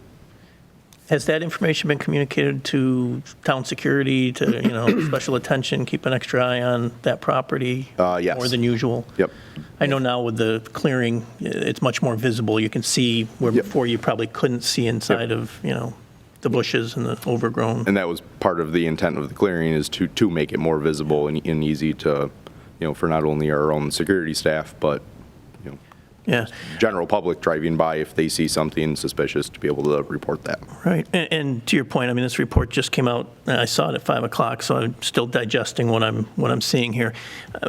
G: Has that information been communicated to town security, to, special attention, keep an extra eye on that property?
O: Yes.
G: More than usual?
O: Yep.
G: I know now with the clearing, it's much more visible. You can see where
O: Yep.
G: before you probably couldn't see inside of, the bushes and the overgrown.
O: And that was part of the intent of the clearing, is to make it more visible and easy to, for not only our own security staff, but,
G: Yeah.
O: general public driving by, if they see something suspicious, to be able to report that.
G: Right, and to your point, I mean, this report just came out, I saw it at 5 o'clock, so I'm still digesting what I'm seeing here.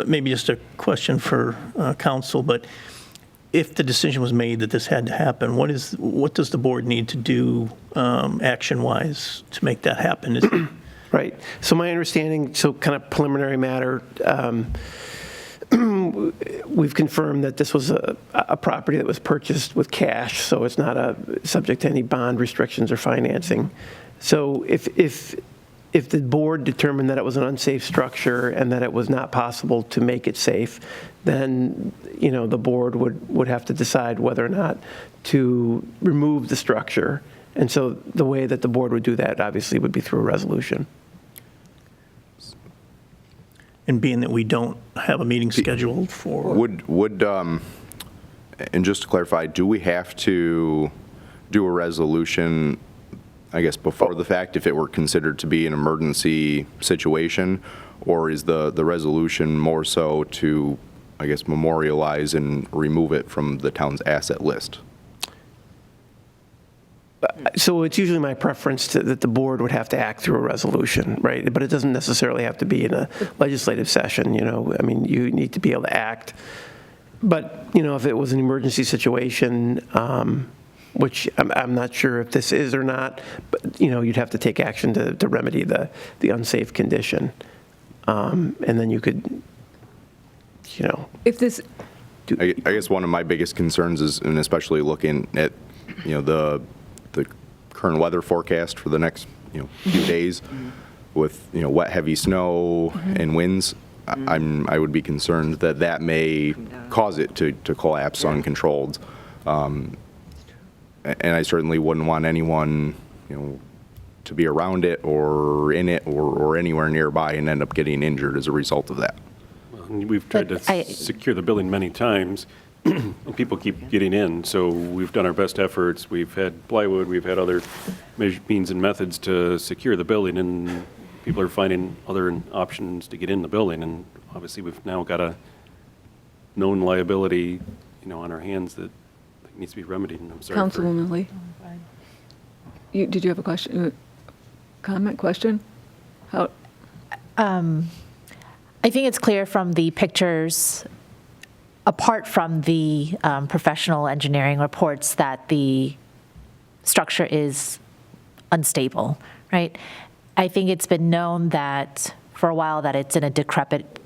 G: Maybe just a question for council, but if the decision was made that this had to happen, what does the board need to do action-wise to make that happen?
K: Right. So my understanding, so kind of preliminary matter, we've confirmed that this was a property that was purchased with cash, so it's not subject to any bond restrictions or financing. So if the board determined that it was an unsafe structure and that it was not possible to make it safe, then the board would have to decide whether or not to remove the structure. And so the way that the board would do that obviously would be through a resolution.
G: And being that we don't have a meeting scheduled for...
O: And just to clarify, do we have to do a resolution, I guess, before the fact if it were considered to be an emergency situation? Or is the resolution more so to, I guess, memorialize and remove it from the town's asset list?
K: So it's usually my preference that the board would have to act through a resolution, right? But it doesn't necessarily have to be in a legislative session, I mean, you need to be able to act. But, if it was an emergency situation, which I'm not sure if this is or not, but, you'd have to take action to remedy the unsafe condition. And then you could,
A: If this,
O: I guess one of my biggest concerns is, and especially looking at, the current weather forecast for the next, few days with, wet, heavy snow and winds, I would be concerned that may cause it to collapse uncontrolled. And I certainly wouldn't want anyone, to be around it or in it or anywhere nearby and end up getting injured as a result of that.
D: We've tried to secure the building many times, and people keep getting in, so we've done our best efforts. We've had plywood, we've had other means and methods to secure the building, and people are finding other options to get in the building, and obviously we've now got a known liability, on our hands that needs to be remedied, and I'm sorry.
A: Councilwoman Lee? Did you have a question, comment, question? How?
I: I think it's clear from the pictures, apart from the professional engineering reports, that the structure is unstable, right? I think it's been known that for a while that it's in a decrepit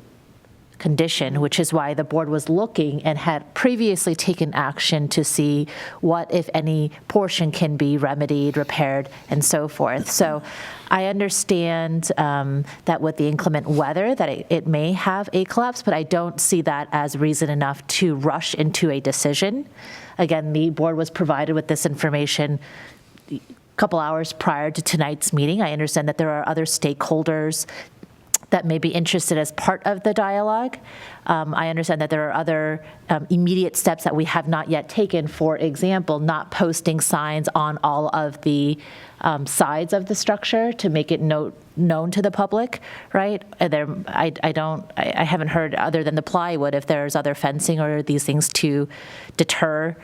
I: condition, which is why the board was looking and had previously taken action to see what, if any, portion can be remedied, repaired, and so forth. So I understand that with the inclement weather that it may have a collapse, but I don't see that as reason enough to rush into a decision. Again, the board was provided with this information a couple hours prior to tonight's meeting. I understand that there are other stakeholders that may be interested as part of the dialogue. I understand that there are other immediate steps that we have not yet taken. For example, not posting signs on all of the sides of the structure to make it known to the public, right? I haven't heard, other than the plywood, if there's other fencing or these things to deter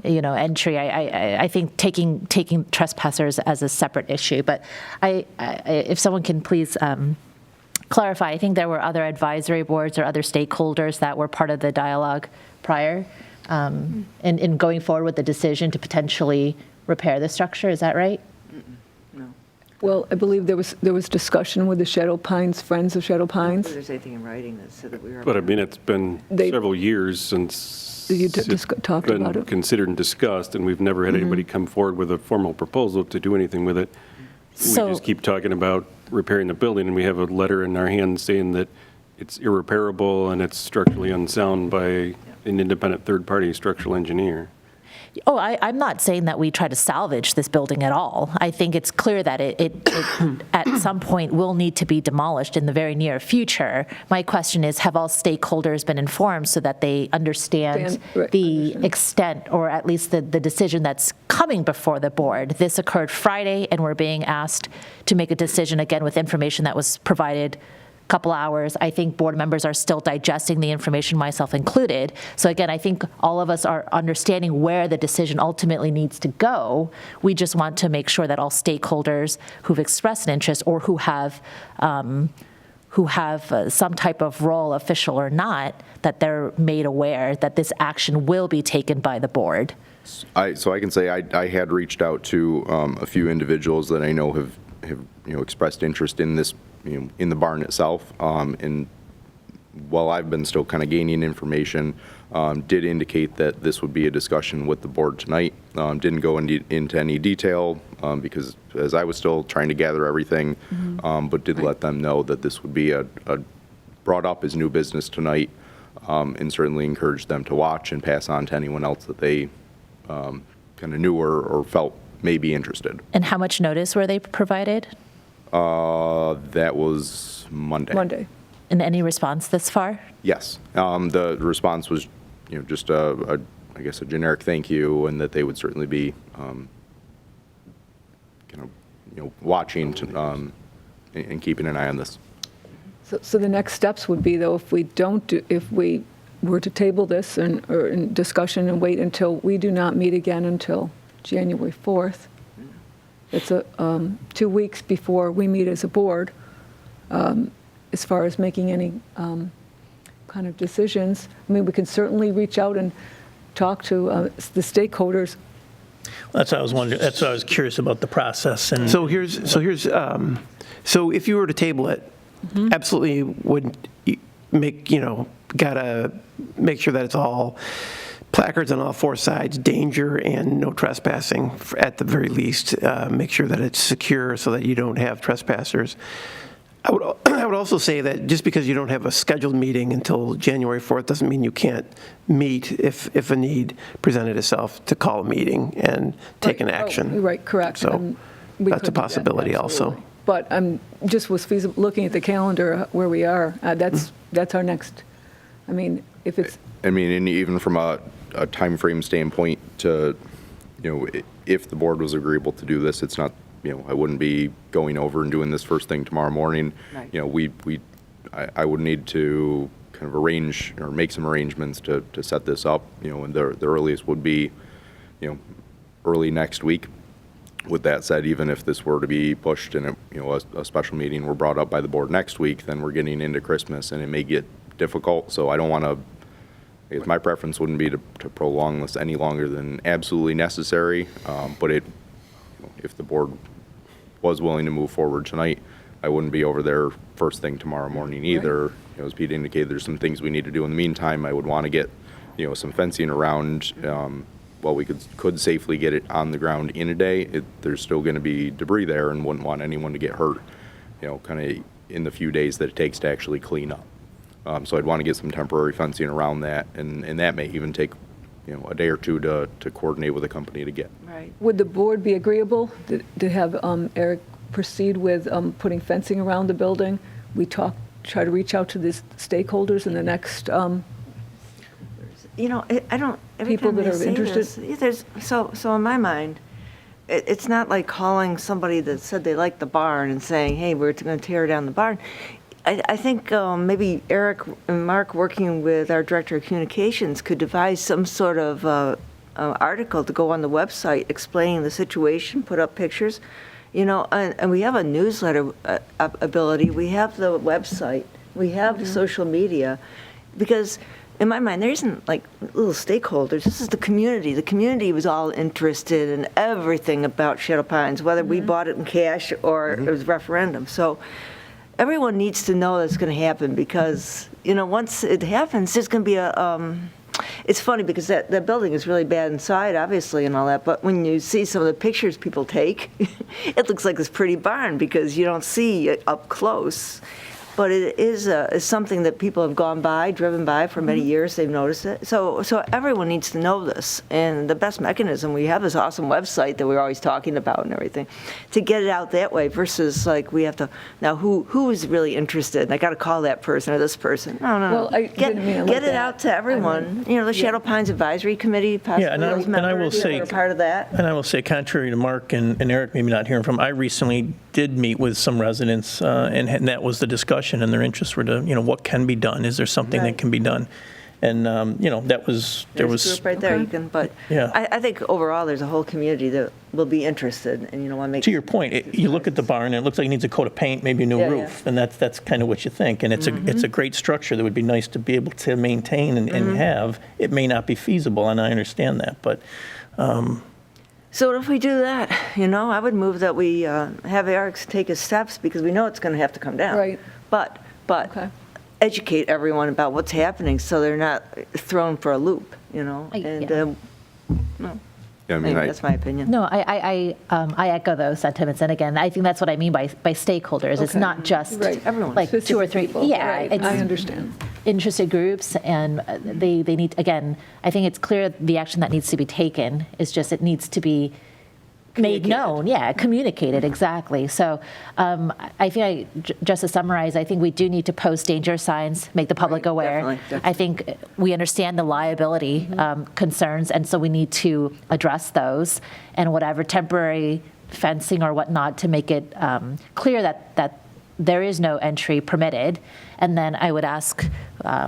I: entry. I think taking trespassers as a separate issue. But if someone can please clarify, I think there were other advisory boards or other stakeholders that were part of the dialogue prior in going forward with the decision to potentially repair the structure. Is that right?
A: Well, I believe there was discussion with the Shadow Pines, Friends of Shadow
F: If
A: Pines.
F: there's anything in writing that said that we were.
D: But I mean, it's been several years since
A: You
D: it's
A: talked about
D: been
A: it?
D: considered and discussed, and we've never had anybody come forward with a formal proposal to do anything with it. We
I: So-
D: just keep talking about repairing the building, and we have a letter in our hand saying that it's irreparable and it's structurally unsound by an independent third-party structural engineer.
I: Oh, I'm not saying that we try to salvage this building at all. I think it's clear that it at some point will need to be demolished in the very near future. My question is, have all stakeholders been informed so that they understand the extent, or at least the decision that's coming before the board? This occurred Friday, and we're being asked to make a decision again with information that was provided couple hours. I think board members are still digesting the information, myself included. So again, I think all of us are understanding where the decision ultimately needs to go. We just want to make sure that all stakeholders who've expressed an interest or who have some type of role, official or not, that they're made aware that this action will be taken by the board.
O: So I can say I had reached out to a few individuals that I know have expressed interest in this, in the barn itself. And while I've been still kind of gaining information, did indicate that this would be a discussion with the board tonight. Didn't go into any detail because as I was still trying to gather everything, but did let them know that this would be a brought up as new business tonight, and certainly encouraged them to watch and pass on to anyone else that they kind of knew or felt may be interested.
I: And how much notice were they provided?
O: That was Monday.
A: Monday.
I: And any response this far?
O: Yes. The response was, just I guess a generic thank you, and that they would certainly be, watching and keeping an eye on this.
A: So the next steps would be, though, if we were to table this or in discussion and wait until we do not meet again until January 4th. It's 2 weeks before we meet as a board, as far as making any kind of decisions. I mean, we can certainly reach out and talk to the stakeholders.
G: That's what I was wondering. That's what I was curious about the process. And
K: So if you were to table it, absolutely would gotta make sure that it's all placards on all four sides, danger and no trespassing at the very least. Make sure that it's secure so that you don't have trespassers. I would also say that just because you don't have a scheduled meeting until January 4th doesn't mean you can't meet if a need presented itself to call a meeting and take an action.
A: Oh, right, correct.
K: So
A: We
K: that's
A: could
K: a
A: do that,
K: possibility also.
A: absolutely. But just was feasible, looking at the calendar where we are, that's our next, I mean, if it's.
O: And even from a time frame standpoint to, if the board was agreeable to do this, it's not, I wouldn't be going over and doing this first thing tomorrow morning.
F: Right.
O: I would need to kind of arrange or make some arrangements to set this up, and the earliest would be, early next week. With that said, even if this were to be pushed and a special meeting were brought up by the board next week, then we're getting into Christmas and it may get difficult. So I don't want to. My preference wouldn't be to prolong this any longer than absolutely necessary. But if the board was willing to move forward tonight, I wouldn't be over there first thing tomorrow morning either.
A: Right.
O: As Pete indicated, there's some things we need to do in the meantime. I would want to get, some fencing around. While we could safely get it on the ground in a day, there's still going to be debris there, and wouldn't want anyone to get hurt, kind of in the few days that it takes to actually clean up. So I'd want to get some temporary fencing around that, and that may even take, a day or two to coordinate with a company to get.
F: Right.
A: Would the board be agreeable to have Eric proceed with putting fencing around the building? We try to reach out to the stakeholders in the next.
F: I don't. Every
A: People
F: time
A: that
F: they
A: are
F: say
A: interested?
F: this, so in my mind, it's not like calling somebody that said they liked the barn and saying, "Hey, we're going to tear down the barn." I think maybe Eric and Mark, working with our director of communications, could devise some sort of article to go on the website explaining the situation, put up pictures, and we have a newsletter ability, we have the website, we have social media, because in my mind, there isn't like little stakeholders. This is the community. The community was all interested in everything about Shadow Pines, whether we bought it in cash or it was referendum. So everyone needs to know that's going to happen because, once it happens, there's going to be it's funny because that building is really bad inside, obviously, and all that, but when you see some of the pictures people take, it looks like this pretty barn because you don't see it up close. But it is something that people have driven by for many years. They've noticed it. So everyone needs to know this. And the best mechanism, we have this awesome website that we're always talking about and everything, to get it out that way versus like we have to, now who is really interested? And I got to call that person or this person. No.
A: Well, I didn't mean it like
F: Get it
A: that.
F: out to everyone. The Shadow Pines Advisory Committee, possibly
G: Yeah, and I
F: those
G: will
F: members
G: say-
F: that are part of that.
G: And I will say, contrary to Mark and Eric, maybe not hearing from, I recently did meet with some residents, and that was the discussion, and their interests were to, what can be done? Is there something that can be done? And, that was, there
F: There's a
G: was,
F: group right there. You can, but
G: Yeah.
F: I think overall there's a whole community that will be interested, and want to make.
G: to your point, you look at the barn, and it looks like it needs a coat of paint, maybe a new
F: Yeah,
G: roof, and that's kind of what you think. And it's a great structure that would be nice to be able to maintain and have. It may not be feasible, and I understand that, but
F: So if we do that, I would move that we have Eric take his steps because we know it's going to have to come down.
A: Right.
F: But
A: Okay.
F: educate everyone about what's happening so they're not thrown for a loop. And
I: Yeah.
F: no.
O: Yeah, I mean,
F: Anyway, that's my opinion.
I: No, I echo those sentiments. And again, I think that's what I mean by stakeholders. It's
A: Okay.
I: not just
A: Right.
F: Everyone.
I: like two or three.
A: People.
I: Yeah,
A: Right.
I: it's
A: I understand.
I: interested groups, and they need, again, I think it's clear the action that needs to be taken is just it needs to be made known, communicated, exactly. So I think, just to summarize, I think we do need to post danger signs, make the public aware.
F: definitely.
I: I think we understand the liability concerns, and so we need to address those, and whatever temporary fencing or whatnot to make it clear that there is no entry permitted. And then I would ask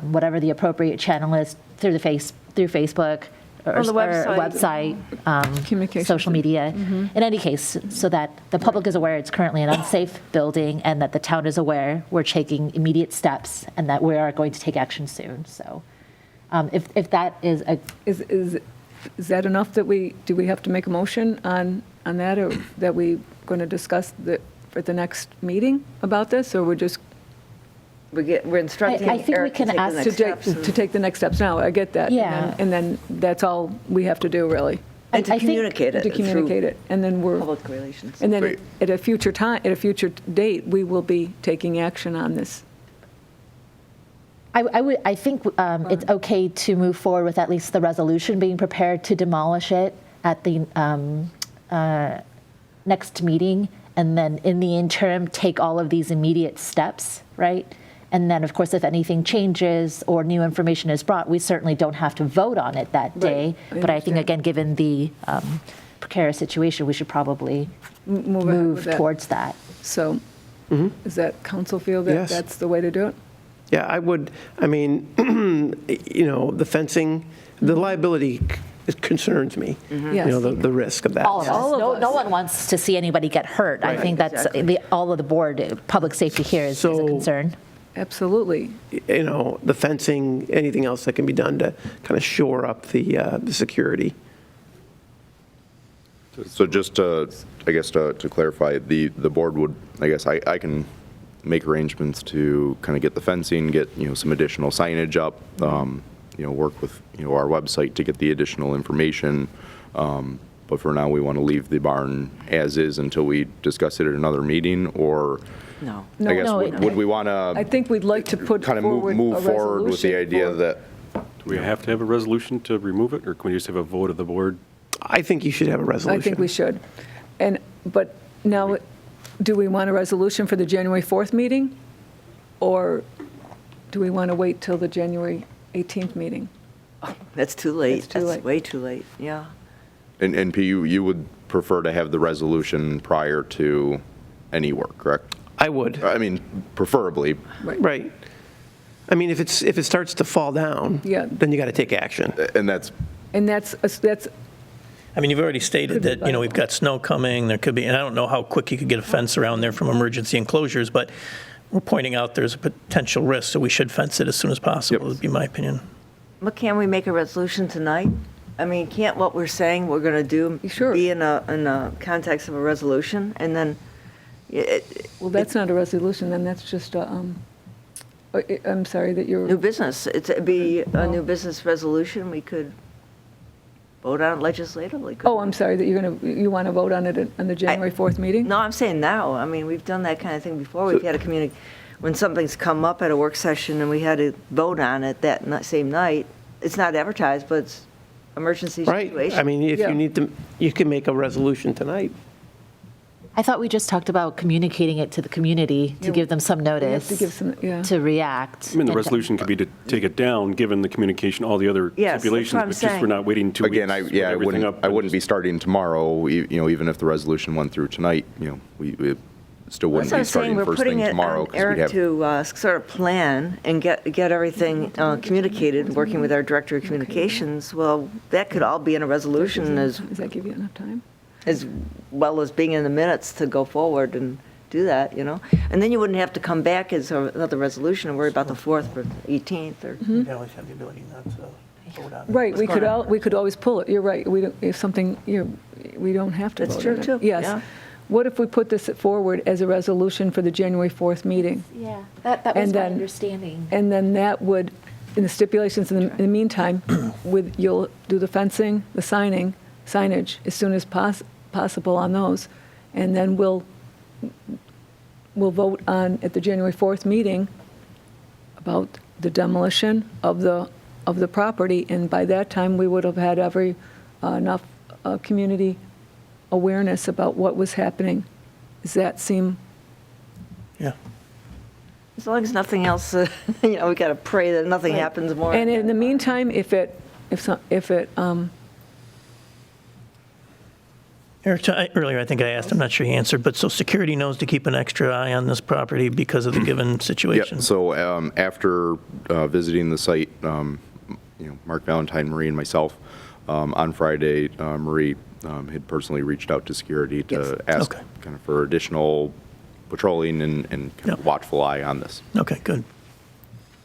I: whatever the appropriate channel is through Facebook, or
F: On the website.
A: Communication.
I: social media, in any case, so that the public is aware it's currently an unsafe building and that the town is aware we're taking immediate steps and that we are going to take action soon. So if that is a,
A: Is that enough that do we have to make a motion on that, or that we going to discuss for the next meeting about this, or we're just
F: We're instructing
I: I think we
F: Eric to
I: can
F: take the
I: ask
F: next steps.
A: to take the next steps now? I get that.
I: Yeah.
A: And then that's all we have to do, really.
F: And to
I: I think-
F: communicate it.
A: To communicate it. And then
F: through Public relations.
A: and then
O: Great.
A: at a future time, at a future date, we will be taking action on this.
I: I think it's okay to move forward with at least the resolution being prepared to demolish it at the next meeting, and then in the interim, take all of these immediate steps, right? And then, of course, if anything changes or new information is brought, we certainly don't have to vote on it that day.
A: I
I: But I think,
A: understand.
I: again, given the precarious situation, we should probably
A: Move ahead with
I: move
A: that.
I: towards that.
A: So does that council feel that
K: Yes.
A: that's the way to do it?
K: Yeah, I would, the fencing, the liability it concerns me.
A: Yes.
K: The risk of that.
I: All of us.
A: All of
I: No,
A: us.
I: no one wants to see anybody get hurt. I
K: Right.
I: think that's all of the board, public safety here is a
K: So-
I: concern.
A: Absolutely.
K: The fencing, anything else that can be done to kind of shore up the security.
O: So just to clarify, the board would, I can make arrangements to kind of get the fencing, get, some additional signage up, work with, our website to get the additional information. But for now, we want to leave the barn as is until we discuss it at another meeting, or
F: No.
O: I guess,
I: No,
O: would we want to
A: I think we'd like to put
O: kind of
A: forward a
O: move forward with the
A: resolution
O: idea
A: for-
O: that,
D: Do we have to have a resolution to remove it, or can we just have a vote of the board?
K: I think you should have a resolution.
A: I think we should. But now, do we want a resolution for the January 4th meeting? Or do we want to wait till the January 18th meeting?
F: That's too late.
A: That's too late.
F: Way too late, yeah.
O: and P, you would prefer to have the resolution prior to any work, correct?
K: I would,
O: I mean, preferably.
K: right. If it starts to fall down,
A: Yeah.
K: then you got to take action.
O: And that's
A: And that's,
G: I mean, you've already stated that, we've got snow coming, there could be, and I don't know how quick you could get a fence around there from emergency enclosures, but we're pointing out there's a potential risk, so we should fence it as soon as possible, would be my opinion.
F: But can we make a resolution tonight? I mean, can't what we're saying we're going to do be in a context of a resolution? And then,
A: well, that's not a resolution, then that's just a, I'm sorry that you're.
F: new business. It'd be a new business resolution. We could vote on it legislatively.
A: Oh, I'm sorry that you want to vote on it on the January 4th meeting?
F: No, I'm saying now. I mean, we've done that kind of thing before. We've had a when something's come up at a work session and we had to vote on it that same night. It's not advertised, but it's emergency situation.
K: Right. I mean, if you need to, you can make a resolution tonight.
I: I thought we just talked about communicating it to the community to give them some notice,
A: to give some,
I: to react.
D: I mean, the resolution could be to take it down, given the communication, all the other
F: Yes, that's
D: stipulations,
F: what I'm
D: but just we're
F: saying.
D: not waiting 2 weeks.
O: Again,
D: to put everything up.
O: I wouldn't be starting tomorrow, even if the resolution went through tonight, we still wouldn't
F: That's what
O: be
F: I'm saying.
O: starting
F: We're
O: first
F: putting
O: thing
F: it
O: tomorrow.
F: on
O: 'cause we'd
F: Eric
O: have-
F: to sort of plan and get everything communicated, working with our Director of Communications. Well, that could all be in a resolution
A: Does that give you enough time?
F: as well as being in the minutes to go forward and do that, And then you wouldn't have to come back as another resolution and worry about the 4th or 18th or.
G: You always have the ability not to vote on it.
A: Right, we could always pull it. You're right. If something, we don't have to
F: That's
A: vote
F: true,
A: on it.
F: too.
A: Yes.
F: Yeah.
A: What if we put this forward as a resolution for the January 4th meeting?
I: Yeah, that was
A: And
I: my
A: then-
I: understanding.
A: And then that would, in the stipulations, in the meantime, you'll do the fencing, the signage as soon as possible on those. And then we'll vote on, at the January 4th meeting, about the demolition of the property. And by that time, we would have had enough community awareness about what was happening. Does that seem?
G: Yeah.
F: As long as nothing else, we got to pray that nothing happens more.
A: And in the meantime,
G: Eric, earlier I think I asked, I'm not sure he answered, but so security knows to keep an extra eye on this property because of the given situation?
O: Yep, so after visiting the site, Mark Valentine, Marie, and myself, on Friday, Marie had personally reached out to security to ask kind of for additional patrolling and kind of a watchful eye on this.
G: Okay, good.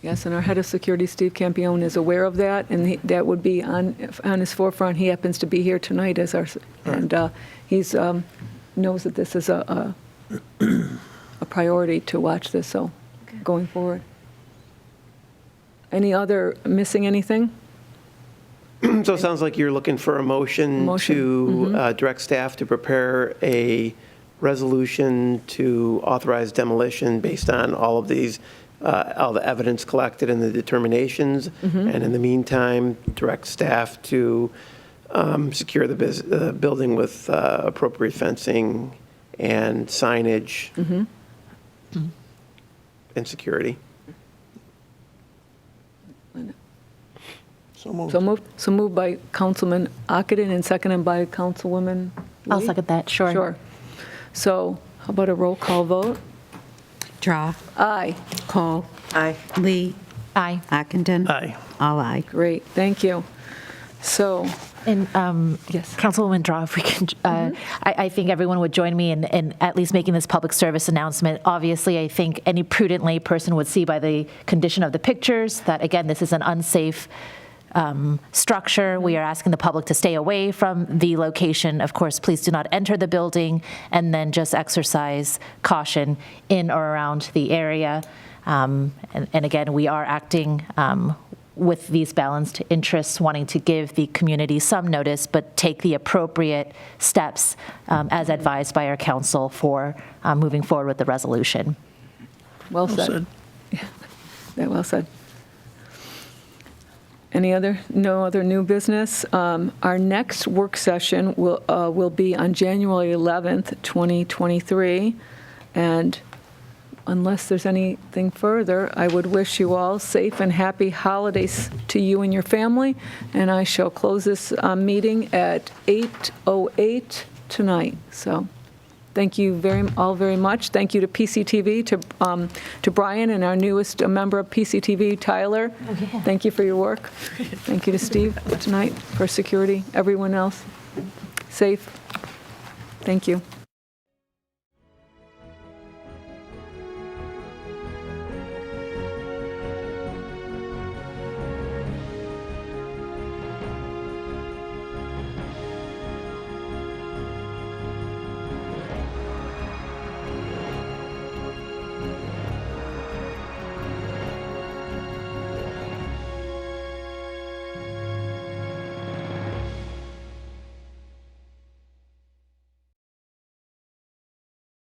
A: yes, and our head of security, Steve Campione, is aware of that, and that would be on his forefront. He happens to be here tonight and he's knows that this is a priority to watch this, so going forward. Missing anything?
K: So it sounds like you're looking for a motion to direct staff to prepare a resolution to authorize demolition based on all of these, all the evidence collected and the determinations. And in the meantime, direct staff to secure the building with appropriate fencing and signage and security.
G: So moved.
A: So moved by Councilman Ockenden and seconded by Councilwoman
I: I'll
A: Lee?
I: second that, sure.
A: Sure. So how about a roll call vote?
P: Drawe.
A: Aye.
P: Kohl.
F: Aye.
P: Lee.
I: Aye.
P: Ockenden.
G: Aye.
P: All aye.
A: Great, thank you. So,
I: And
A: yes.
I: Councilwoman Drawe, if we can, I think everyone would join me in at least making this public service announcement. Obviously, I think any prudent lay person would see by the condition of the pictures that, again, this is an unsafe structure. We are asking the public to stay away from the location. Of course, please do not enter the building, and then just exercise caution in or around the area. And again, we are acting with these balanced interests, wanting to give the community some notice, but take the appropriate steps as advised by our council for moving forward with the resolution.
A: Well said. Yeah, well said. No other new business? Our next work session will be on January 11th, 2023. And unless there's anything further, I would wish you all safe and happy holidays to you and your family. And I shall close this meeting at 8:08 tonight. So Thank you all very much. Thank you to PCTV, to Brian and our newest member of PCTV, Tyler. Thank you for your work. Thank you to Steve tonight for security. Everyone else, safe. Thank you.